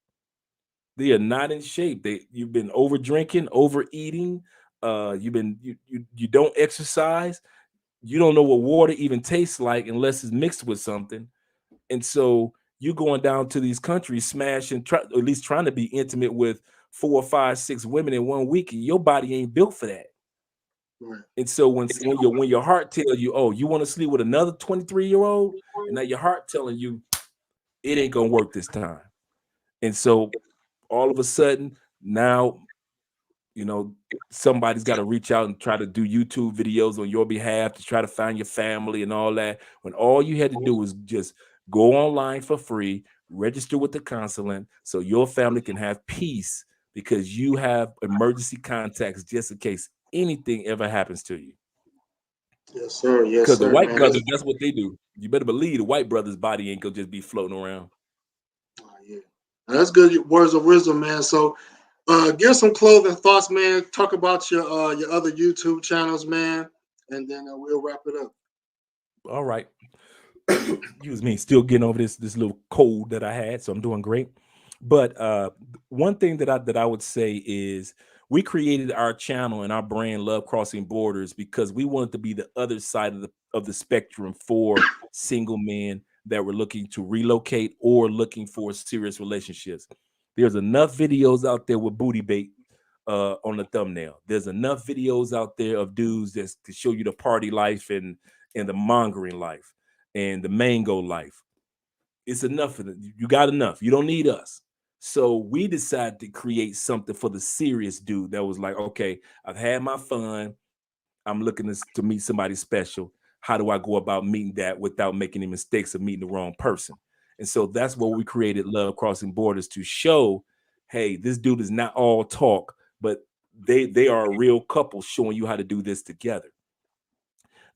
They are not in shape. You've been over drinking, overeating. You don't exercise. You don't know what water even tastes like unless it's mixed with something. And so you going down to these countries, smashing, at least trying to be intimate with 4 or 5, 6 women in 1 week, and your body ain't built for that. Right. And so when your heart tells you, oh, you want to sleep with another 23-year-old, and now your heart telling you it ain't gonna work this time. And so all of a sudden now, you know, somebody's got to reach out and try to do YouTube videos on your behalf to try to find your family and all that. When all you had to do was just go online for free, register with the consulate so your family can have peace, because you have emergency contacts just in case anything ever happens to you. Yes, sir. Yes, Because the sir, white man. brothers, that's what they do. You better believe the white brothers' body ain't gonna just be floating around. Yeah. That's good words of wisdom, man. So give some closing thoughts, man. Talk about your other YouTube channels, man, and then we'll wrap it up. All right. Excuse me, still getting over this little cold that I had, so I'm doing great. But one thing that I would say is we created our channel and our brand Love Crossing Borders because we wanted to be the other side of the spectrum for single men that were looking to relocate or looking for serious relationships. There's enough videos out there with booty bait on the thumbnail. There's enough videos out there of dudes that can show you the party life and the mongering life and the mango life. It's enough of it. You got enough. You don't need us. So we decided to create something for the serious dude that was like, okay, I've had my fun. I'm looking to meet somebody special. How do I go about meeting that without making any mistakes of meeting the wrong person? And so that's what we created Love Crossing Borders to show, hey, this dude is not all talk, but they are a real couple showing you how to do this together.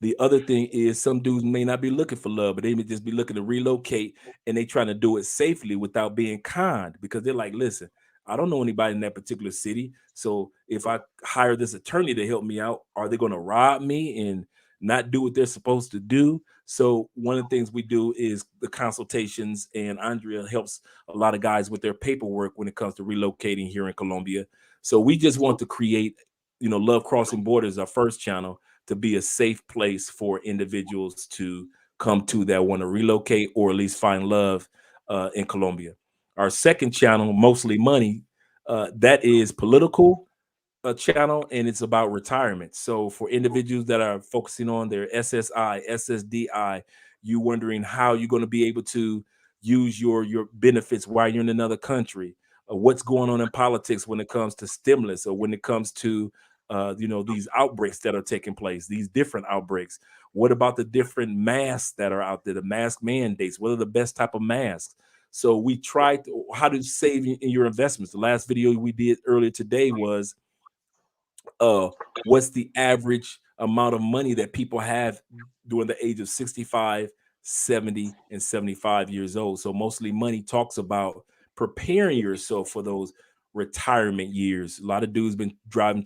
The other thing is some dudes may not be looking for love, but they may just be looking to relocate, and they trying to do it safely without being conned, because they're like, listen, I don't know anybody in that particular city. So if I hire this attorney to help me out, are they going to rob me and not do what they're supposed to do? So one of the things we do is the consultations, and Andrea helps a lot of guys with their paperwork when it comes to relocating here in Colombia. So we just want to create, Love Crossing Borders, our first channel, to be a safe place for individuals to come to that want to relocate or at least find love in Colombia. Our second channel, Mostly Money, that is political channel, and it's about retirement. So for individuals that are focusing on their SSI, SSDI, you wondering how you're going to be able to use your benefits while you're in another country, what's going on in politics when it comes to stimulus, or when it comes to these outbreaks that are taking place, these different outbreaks. What about the different masks that are out there, the mask mandates? What are the best type of masks? So we tried how to save in your investments. The last video we did earlier today was what's the average amount of money that people have during the age of 65, 70, and 75 years old. So Mostly Money talks about preparing yourself for those retirement years. A lot of dudes been been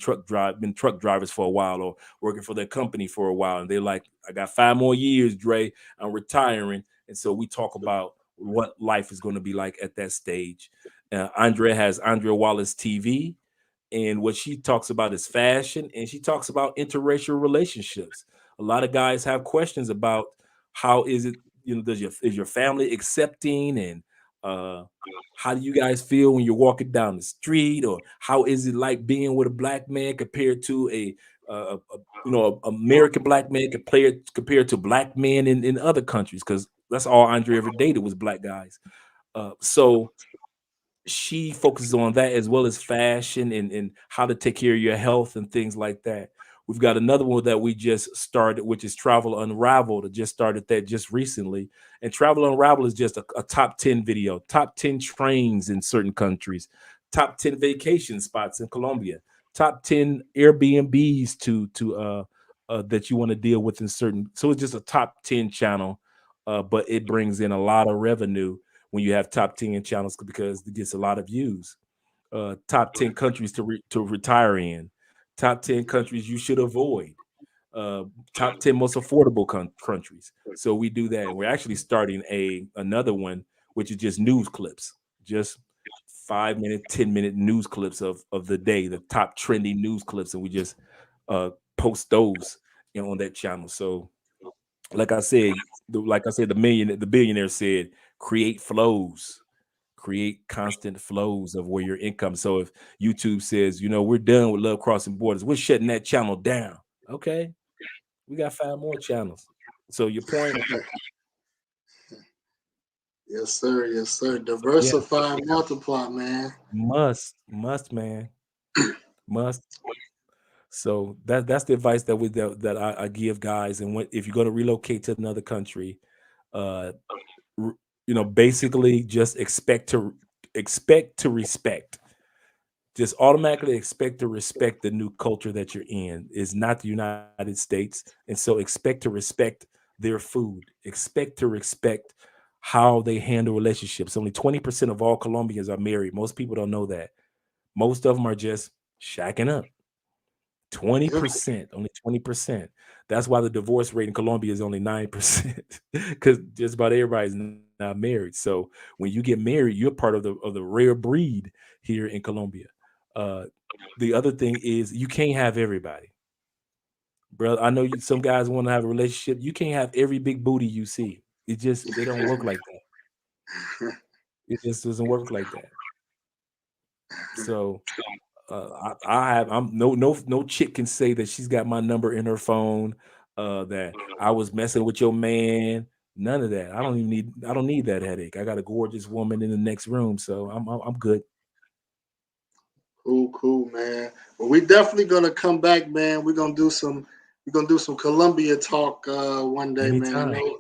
truck drivers for a while, or working for their company for a while, and they're like, I got 5 more years, Dre, I'm retiring. And so we talk about what life is going to be like at that stage. Andrea has Andrea Wallace TV, and what she talks about is fashion, and she talks about interracial relationships. A lot of guys have questions about how is it, is your family accepting, and how do you guys feel when you're walking down the street, or how is it like being with a black man compared to American black man compared to black men in other countries, because that's all Andre ever dated was black guys. So she focuses on that, as well as fashion and how to take care of your health and things like that. We've got another one that we just started, which is Travel Unraveled. I just started that just recently. And Travel Unraveled is just a top 10 video, top 10 trains in certain countries, top 10 vacation spots in Colombia, top 10 Airbnbs to that you want to deal with in certain. So it's just a top 10 channel, but it brings in a lot of revenue when you have top 10 channels because it gets a lot of views. Top 10 countries to retire in, top 10 countries you should avoid, top 10 most affordable countries. So we do that. And we're actually starting another one, which is just news clips, just 5 minute, 10-minute news clips of the day, the top trending news clips, and we just post those, on that channel. So, like I said, the billionaire said, create constant flows of where your income. So if YouTube says, we're done with Love Crossing Borders, we're shutting that channel down. Okay, we got 5 more channels. So your point, Yes, sir. Yes, sir. yeah, Diversify, multiply, man. must, man, must. So that's the advice that I give guys. And if you're going to relocate to another country, uh, basically just expect to respect. Just automatically expect to respect the new culture that you're in. Is not the United States, and so expect to respect their food. Expect to respect how they handle relationships. Only 20% of all Colombians are married. Most people don't know that. Most of them are just shacking up. 20%, only 20%. That's why the divorce rate in Colombia is only 9%, because just about everybody's not married. So when you get married, you're part of the rare breed here in Colombia. Uh, the other thing is you can't have everybody, bro. I know some guys want to have a relationship. You can't have every big booty you see. It don't work like that. It just doesn't work like that. So I'm no chick can say that she's got my number in her phone, that I was messing with your man. None of that. I don't need that headache. I got a gorgeous woman in the next room, so I'm good. Cool, man. Well, we definitely gonna come back, man. We're gonna do some Columbia talk one day, man. Anytime.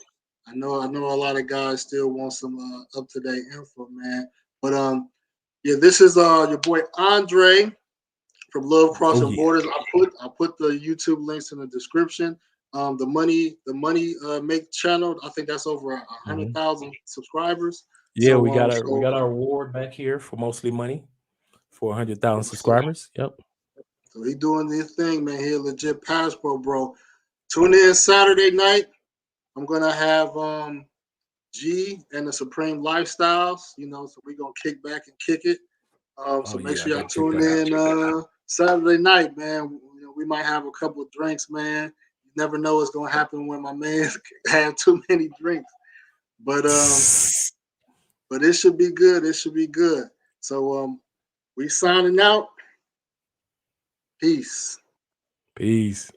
I know a lot of guys still want some up to date info, man. But yeah, this is your boy Andre from Love Oh Crossing yeah. Borders. I put the YouTube links in the description. The money make channel. I think that's over a hundred Mhm. thousand subscribers. Yeah, So we got our award back here for Mostly Money for 100,000 subscribers. Yep. so he doing this thing, man. He a legit passport, bro. Tune in Saturday night. I'm gonna have G and the Supreme Lifestyles. So we're gonna kick back and kick it. Oh So make yeah, I sure y'all gotta check tune that out. in Saturday night, man. We might have a couple of drinks, man. You never know what's gonna happen when my man have too many drinks. But it should be good. It should be good. So we signing out. Peace. Peace.